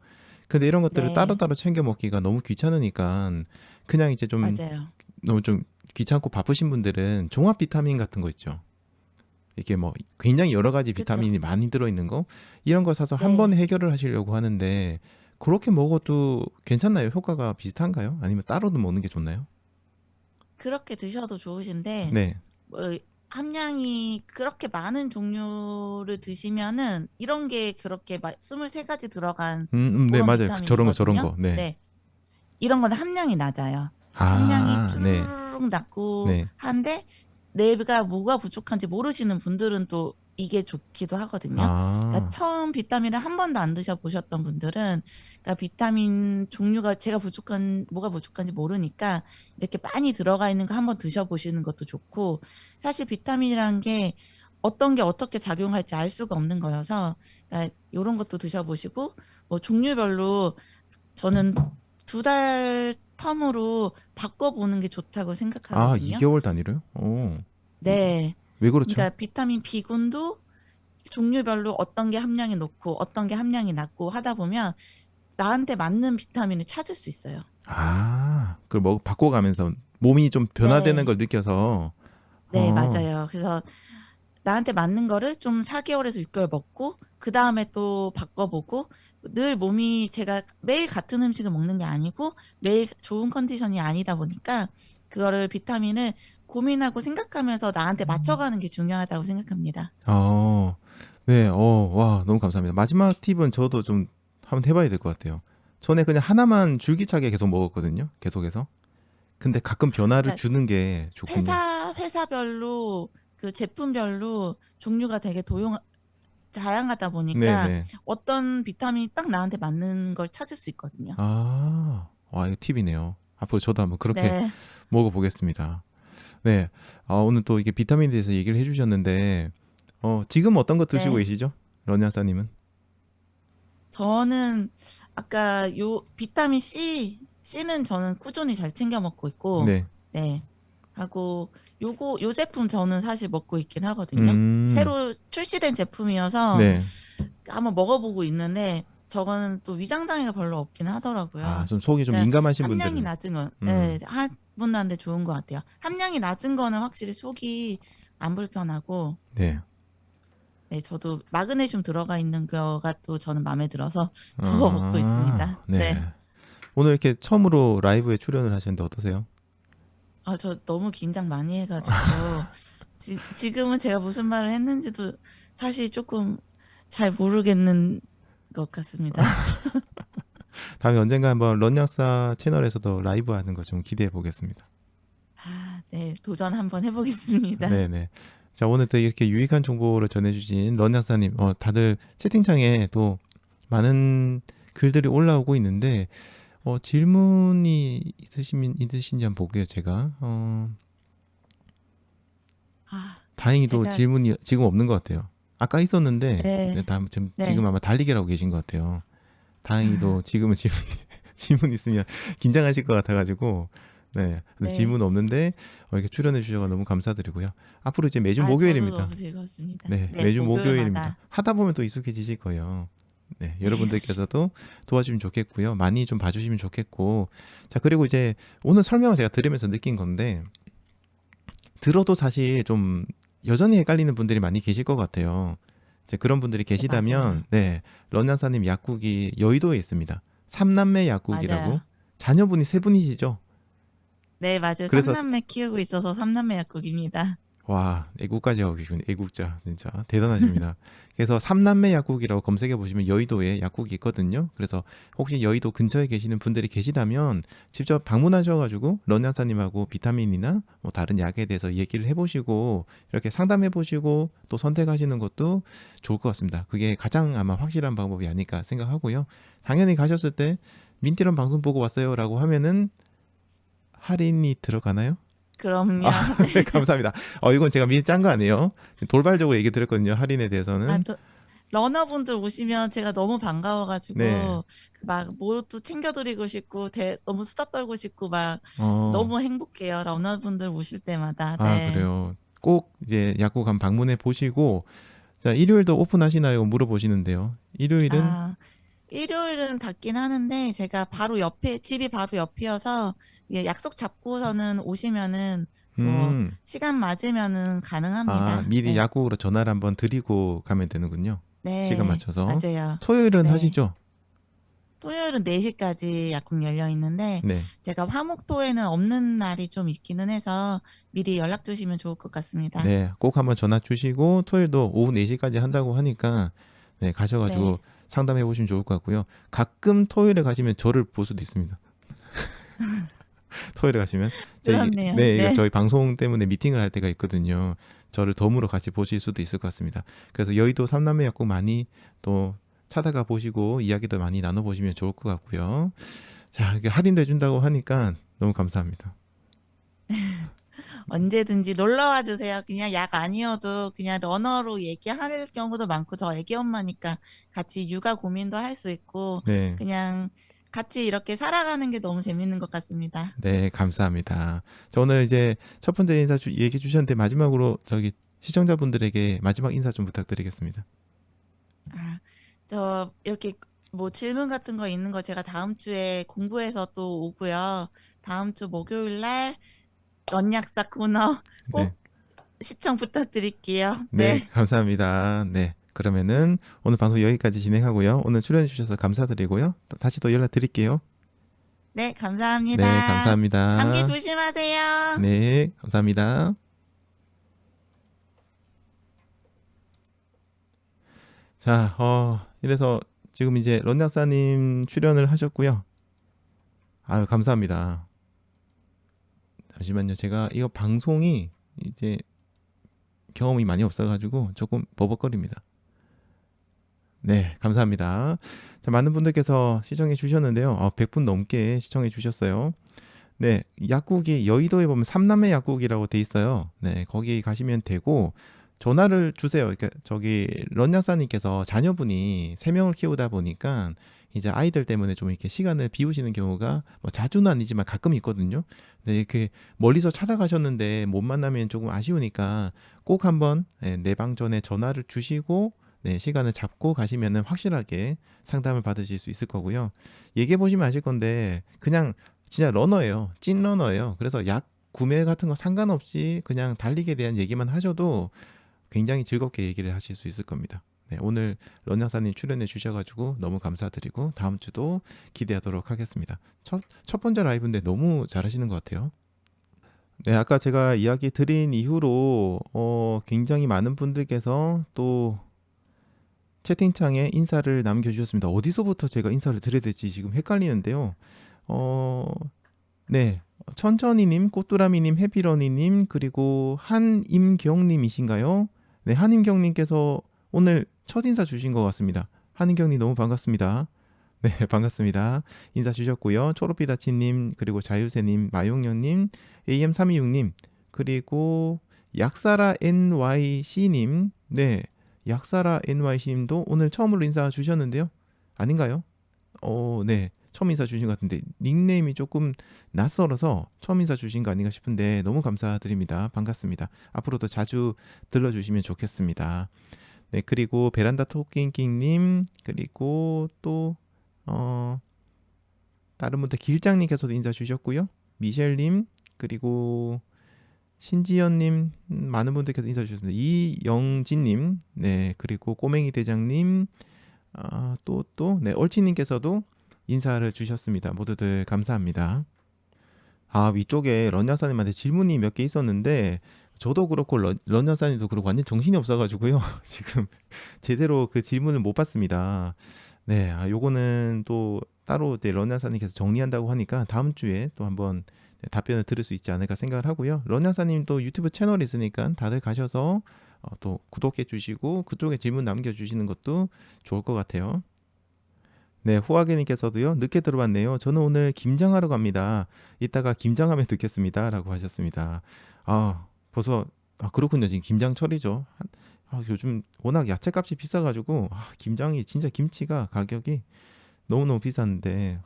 근데 이런 것들을 네. 따로따로 챙겨 먹기가 너무 귀찮으니까 그냥 이제 좀 맞아요. 너무 좀 귀찮고 바쁘신 분들은 종합 비타민 같은 거 있죠. 이게 뭐 굉장히 여러 가지 그쵸. 비타민이 많이 들어있는 거 이런 거 사서 한 번에 네. 해결을 하시려고 하는데 그렇게 먹어도 괜찮나요? 효과가 비슷한가요? 아니면 따로도 먹는 게 좋나요? 그렇게 드셔도 좋으신데, 네. 뭐, 함량이 그렇게 많은 종류를 드시면은 이런 게 그렇게 23가지 들어간 네, 그런 맞아요. 저런 거, 저런 비타민이거든요. 거. 네. 네. 이런 건 함량이 낮아요. 함량이 아, 네. 쭈르륵 낮고 네. 한데 내가 뭐가 부족한지 모르시는 분들은 또 이게 좋기도 하거든요. 그러니까 아, 처음 비타민을 한 번도 안 드셔보셨던 분들은 그러니까 비타민 종류가 제가 뭐가 부족한지 모르니까 이렇게 많이 들어가 있는 거 한번 드셔보시는 것도 좋고 사실 비타민이라는 게 어떤 게 어떻게 작용할지 알 수가 없는 거여서 그러니까 이런 것도 드셔보시고 뭐 종류별로 저는 2달 텀으로 바꿔보는 게 좋다고 아, 생각하거든요. 2개월 단위로요? 오, 네. 왜 그렇죠? 그러니까 비타민 B군도 종류별로 어떤 게 함량이 높고 어떤 게 함량이 낮고 하다 보면 나한테 맞는 비타민을 찾을 수 있어요. 아, 그걸 뭐 바꿔가면서 몸이 좀 변화되는 네. 걸 느껴서, 네, 어, 맞아요. 그래서 나한테 맞는 거를 좀 4개월에서 6개월 먹고 그 다음에 또 바꿔보고 늘 몸이 제가 매일 같은 음식을 먹는 게 아니고 매일 좋은 컨디션이 아니다 보니까 그거를 비타민을 고민하고 생각하면서 나한테 맞춰가는 게 중요하다고 생각합니다. 어, 네, 와, 너무 감사합니다. 마지막 팁은 저도 좀 한번 해봐야 될 것 같아요. 전에 그냥 하나만 줄기차게 계속 먹었거든요. 계속해서. 근데 가끔 변화를 그러니까 주는 게 좋군요. 회사별로 그 제품별로 종류가 되게 다양하다 보니까 네네. 어떤 비타민이 딱 나한테 맞는 걸 찾을 수 있거든요. 아, 와, 이거 팁이네요. 앞으로 저도 한번 그렇게 네. 먹어보겠습니다. 네. 오늘 또 이게 비타민에 대해서 얘기를 해주셨는데, 지금 어떤 거 드시고 네. 계시죠? 런야사님은? 저는 아까 비타민 C는 저는 꾸준히 잘 챙겨 먹고 있고, 네. 네. 하고 요 제품 저는 사실 먹고 있긴 하거든요. 음, 새로 출시된 제품이어서 네. 한번 먹어보고 있는데 저거는 또 위장장애가 별로 없긴 아, 하더라고요. 좀 속이 좀 그러니까 민감하신 함량이 분들은, 낮은 건, 네, 음, 한 분한테 좋은 것 같아요. 함량이 낮은 거는 확실히 속이 안 불편하고, 네. 네, 저도 마그네슘 들어가 있는 거가 또 저는 마음에 들어서 저거 먹고 있습니다. 네. 네. 오늘 이렇게 처음으로 라이브에 출연을 하셨는데 어떠세요? 저 너무 긴장 많이 해가지고 지금은 제가 무슨 말을 했는지도 사실 조금 잘 모르겠는 것 같습니다. 다음에 언젠가 한번 런약사 채널에서도 라이브 하는 거 좀 기대해 보겠습니다. 네, 도전 한번 해보겠습니다. 네네. 자, 오늘 또 이렇게 유익한 정보를 전해주신 런약사님, 다들 채팅창에 또 많은 글들이 올라오고 있는데, 질문이 있으신지 한번 볼게요, 제가. 아, 다행히도 제가 질문이 지금 없는 것 같아요. 아까 있었는데, 네, 네, 지금 네. 아마 달리기라고 계신 것 같아요. 다행히도 지금은 질문 있으면 긴장하실 것 같아가지고, 네, 근데 네. 질문 없는데, 이렇게 출연해 주셔서 너무 감사드리고요. 앞으로 이제 매주 저도 목요일입니다. 너무 즐거웠습니다. 네, 네, 매주 목요일입니다. 목요일마다. 하다 보면 또 익숙해지실 거예요. 네, 알겠습니다. 여러분들께서도 도와주면 좋겠고요. 많이 좀 봐주시면 좋겠고. 자, 그리고 이제 오늘 설명을 제가 들으면서 느낀 건데, 들어도 사실 좀 여전히 헷갈리는 분들이 많이 계실 것 같아요. 이제 그런 분들이 네, 맞아요. 계시다면, 네, 런양사님 약국이 여의도에 있습니다. 삼남매 약국이라고. 맞아요. 자녀분이 세 분이시죠? 네, 맞아요. 그래서 삼남매 키우고 있어서 삼남매 약국입니다. 와, 애국까지 하고 계시군. 애국자 진짜 대단하십니다. 그래서 삼남매 약국이라고 검색해 보시면 여의도에 약국이 있거든요. 그래서 혹시 여의도 근처에 계시는 분들이 계시다면 직접 방문하셔가지고 런양사님하고 비타민이나 뭐 다른 약에 대해서 얘기를 해보시고 이렇게 상담해 보시고 또 선택하시는 것도 좋을 것 같습니다. 그게 가장 아마 확실한 방법이 아닐까 생각하고요. 당연히 가셨을 때 민티런 방송 보고 왔어요라고 하면은 할인이 들어가나요? 아, 그럼요. 네, 감사합니다. 이건 제가 미리 짠 거 아니에요. 돌발적으로 얘기 드렸거든요. 할인에 아, 대해서는. 또 러너분들 오시면 제가 너무 네. 반가워가지고 막 뭐도 챙겨드리고 싶고 너무 수다 떨고 싶고 막 어, 너무 행복해요. 러너분들 오실 때마다. 네. 그래요. 꼭 이제 약국 한 방문해 보시고, 자, 일요일도 오픈하시나요? 물어보시는데요. 일요일은, 아, 일요일은 닫긴 하는데 제가 바로 옆에 집이 바로 옆이어서 예, 약속 잡고서는 오시면은 뭐 음, 시간 맞으면은 가능합니다. 미리 네. 약국으로 전화를 한번 드리고 가면 되는군요. 시간 네. 맞춰서. 맞아요. 토요일은 네. 하시죠? 토요일은 4시까지 약국 열려 있는데 네. 제가 화목토에는 없는 날이 좀 있기는 해서 미리 연락 주시면 좋을 것 같습니다. 네. 꼭 한번 전화 주시고, 토요일도 오후 4시까지 한다고 하니까, 네, 가셔가지고 네. 상담해 보시면 좋을 것 같고요. 가끔 토요일에 가시면 저를 볼 수도 있습니다. 토요일에 가시면 저희 그렇네요. 네 이거 네. 저희 방송 때문에 미팅을 할 때가 있거든요. 저를 덤으로 같이 보실 수도 있을 것 같습니다. 그래서 여의도 삼남매 약국 많이 또 찾아가 보시고 이야기도 많이 나눠 보시면 좋을 것 같고요. 자, 이렇게 할인돼 준다고 하니까 너무 감사합니다. 언제든지 놀러 와 주세요. 그냥 약 아니어도 그냥 러너로 얘기할 경우도 많고 저 애기 엄마니까 같이 육아 고민도 할 수 있고 네, 그냥 같이 이렇게 살아가는 게 너무 재밌는 것 같습니다. 네 감사합니다. 저 오늘 이제 첫 번째 인사 얘기해 주셨는데 마지막으로 저기 시청자분들에게 마지막 인사 좀 부탁드리겠습니다. 아, 저 이렇게 뭐 질문 같은 거 있는 거 제가 다음 주에 공부해서 또 오고요. 다음 주 목요일 날 런약사 코너 네. 꼭 시청 부탁드릴게요. 네, 네. 감사합니다. 네. 그러면은 오늘 방송 여기까지 진행하고요. 오늘 출연해 주셔서 감사드리고요. 다시 또 연락 드릴게요. 네, 네, 감사합니다. 감기 감사합니다. 조심하세요. 네, 감사합니다. 자, 이래서 지금 이제 런 약사님 출연을 하셨고요. 아유, 감사합니다. 잠시만요. 제가 이거 방송이 이제 경험이 많이 없어가지고 조금 버벅거립니다. 네, 감사합니다. 자, 많은 분들께서 시청해 주셨는데요. 100분 넘게 시청해 주셨어요. 네, 약국이 여의도에 보면 삼남매 약국이라고 돼 있어요. 네, 거기 가시면 되고 전화를 주세요. 그러니까 저기 런 약사님께서 자녀분이 세 명을 키우다 보니까 이제 아이들 때문에 좀 이렇게 시간을 비우시는 경우가 뭐 자주는 아니지만 가끔 있거든요. 네, 이렇게 멀리서 찾아가셨는데 못 만나면 조금 아쉬우니까 꼭 한번 내방 전에 전화를 주시고 네, 시간을 잡고 가시면은 확실하게 상담을 받으실 수 있을 거고요. 얘기해 보시면 아실 건데 그냥 진짜 러너예요. 찐 러너예요. 그래서 약 구매 같은 거 상관없이 그냥 달리기에 대한 얘기만 하셔도 굉장히 즐겁게 얘기를 하실 수 있을 겁니다. 네, 오늘 런 약사님 출연해 주셔가지고 너무 감사드리고 다음 주도 기대하도록 하겠습니다. 첫 번째 라이브인데 너무 잘하시는 것 같아요. 네, 아까 제가 이야기 드린 이후로 굉장히 많은 분들께서 또 채팅창에 인사를 남겨주셨습니다. 어디서부터 제가 인사를 드려야 될지 지금 헷갈리는데요. 네, 천천히님, 꽃두라미님, 해피러니님, 그리고 한임경님이신가요? 네, 한임경님께서 오늘 첫 인사 주신 것 같습니다. 한임경님 너무 반갑습니다. 네, 반갑습니다. 인사 주셨고요. 초록비다치님, 그리고 자유세님, 마용녀님, AM326님, 그리고 약사라 NYC님, 네, 약사라 NYC님도 오늘 처음으로 인사 주셨는데요. 아닌가요? 네, 처음 인사 주신 것 같은데 닉네임이 조금 낯설어서 처음 인사 주신 거 아닌가 싶은데 너무 감사드립니다. 반갑습니다. 앞으로도 자주 들러주시면 좋겠습니다. 네, 그리고 베란다 토킹킹님, 그리고 또 다른 분들 길장님께서도 인사 주셨고요. 미셸님, 그리고 신지연님, 많은 분들께서 인사 주셨습니다. 이영진님, 네, 그리고 꼬맹이 대장님, 네, 얼치님께서도 인사를 주셨습니다. 모두들 감사합니다. 위쪽에 런 여사님한테 질문이 몇 개 있었는데 저도 그렇고 런 여사님도 그렇고 완전 정신이 없어가지고요. 지금 제대로 그 질문을 못 받습니다. 네, 요거는 또 따로 런 여사님께서 정리한다고 하니까 다음 주에 또 한번 답변을 들을 수 있지 않을까 생각을 하고요. 런 여사님 또 유튜브 채널이 있으니까 다들 가셔서 또 구독해 주시고 그쪽에 질문 남겨주시는 것도 좋을 것 같아요. 네, 호아게님께서도요, 늦게 들어왔네요. 저는 오늘 김장하러 갑니다. 이따가 김장하면 듣겠습니다. 라고 하셨습니다. 벌써, 그렇군요. 지금 김장철이죠. 요즘 워낙 야채값이 비싸가지고, 김장이, 진짜 김치가 가격이 너무너무 비싼데,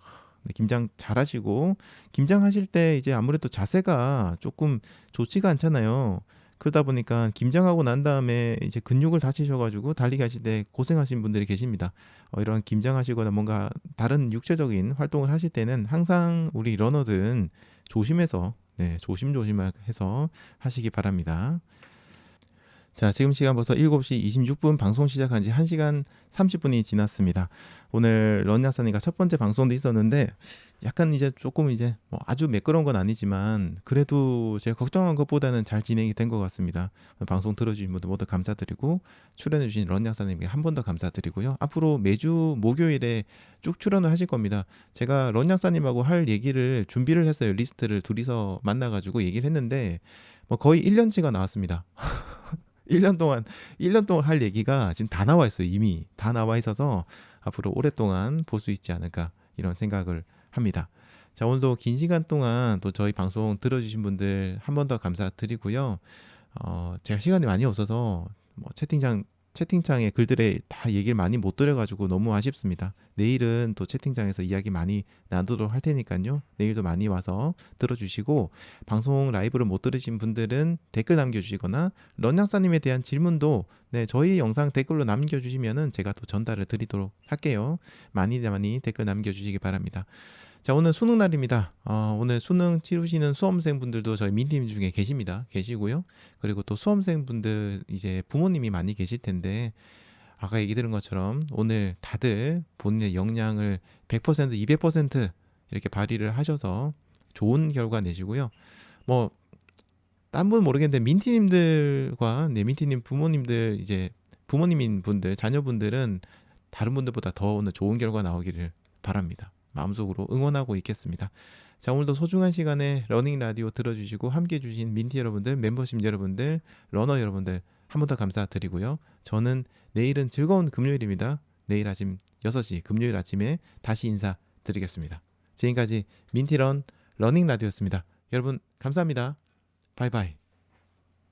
네, 김장 잘 하시고, 김장하실 때 이제 아무래도 자세가 조금 좋지가 않잖아요. 그러다 보니까 김장하고 난 다음에 이제 근육을 다치셔가지고 달리기 하실 때 고생하신 분들이 계십니다. 이런 김장하시거나 뭔가 다른 육체적인 활동을 하실 때는 항상 우리 러너들은 조심해서, 네, 조심해서 하시기 바랍니다. 자, 지금 시간 벌써 7시 26분 방송 시작한 지 1시간 30분이 지났습니다. 오늘 런야사님과 첫 번째 방송도 있었는데 약간 이제 조금 이제 뭐 아주 매끄러운 건 아니지만 그래도 제가 걱정한 것보다는 잘 진행이 된 것 같습니다. 방송 들어주신 분들 모두 감사드리고 출연해주신 런야사님께 한 번 더 감사드리고요. 앞으로 매주 목요일에 쭉 출연을 하실 겁니다. 제가 런야사님하고 할 얘기를 준비를 했어요. 리스트를 둘이서 만나가지고 얘기를 했는데 뭐 거의 1년치가 나왔습니다. 1년 동안 할 얘기가 지금 다 나와 있어요. 이미 다 나와 있어서 앞으로 오랫동안 볼 수 있지 않을까 이런 생각을 합니다. 자, 오늘도 긴 시간 동안 또 저희 방송 들어주신 분들 한 번 더 감사드리고요. 제가 시간이 많이 없어서 뭐 채팅창에 글들에 다 얘기를 많이 못 드려가지고 너무 아쉽습니다. 내일은 또 채팅창에서 이야기 많이 나누도록 할 테니까요. 내일도 많이 와서 들어주시고 방송 라이브를 못 들으신 분들은 댓글 남겨주시거나 런약사님에 대한 질문도 네, 저희 영상 댓글로 남겨주시면은 제가 또 전달을 드리도록 할게요. 많이 댓글 남겨주시기 바랍니다. 자, 오늘 수능 날입니다. 오늘 수능 치르시는 수험생분들도 저희 민팀 중에 계시고요. 그리고 또 수험생분들 이제 부모님이 많이 계실 텐데 아까 얘기 들은 것처럼 오늘 다들 본인의 역량을 100%, 200% 이렇게 발휘를 하셔서 좋은 결과 내시고요. 뭐 딴 분 모르겠는데 민티님들과 민티님 부모님들 이제 부모님인 분들, 자녀분들은 다른 분들보다 더 오늘 좋은 결과 나오기를 바랍니다. 마음속으로 응원하고 있겠습니다. 자, 오늘도 소중한 시간에 러닝 라디오 들어주시고 함께 해주신 민티 여러분들, 멤버십 여러분들, 러너 여러분들 한 번 더 감사드리고요. 저는 내일은 즐거운 금요일입니다. 내일 아침 6시 금요일 아침에 다시 인사드리겠습니다. 지금까지 민티런 러닝 라디오였습니다. 여러분 감사합니다. 바이바이.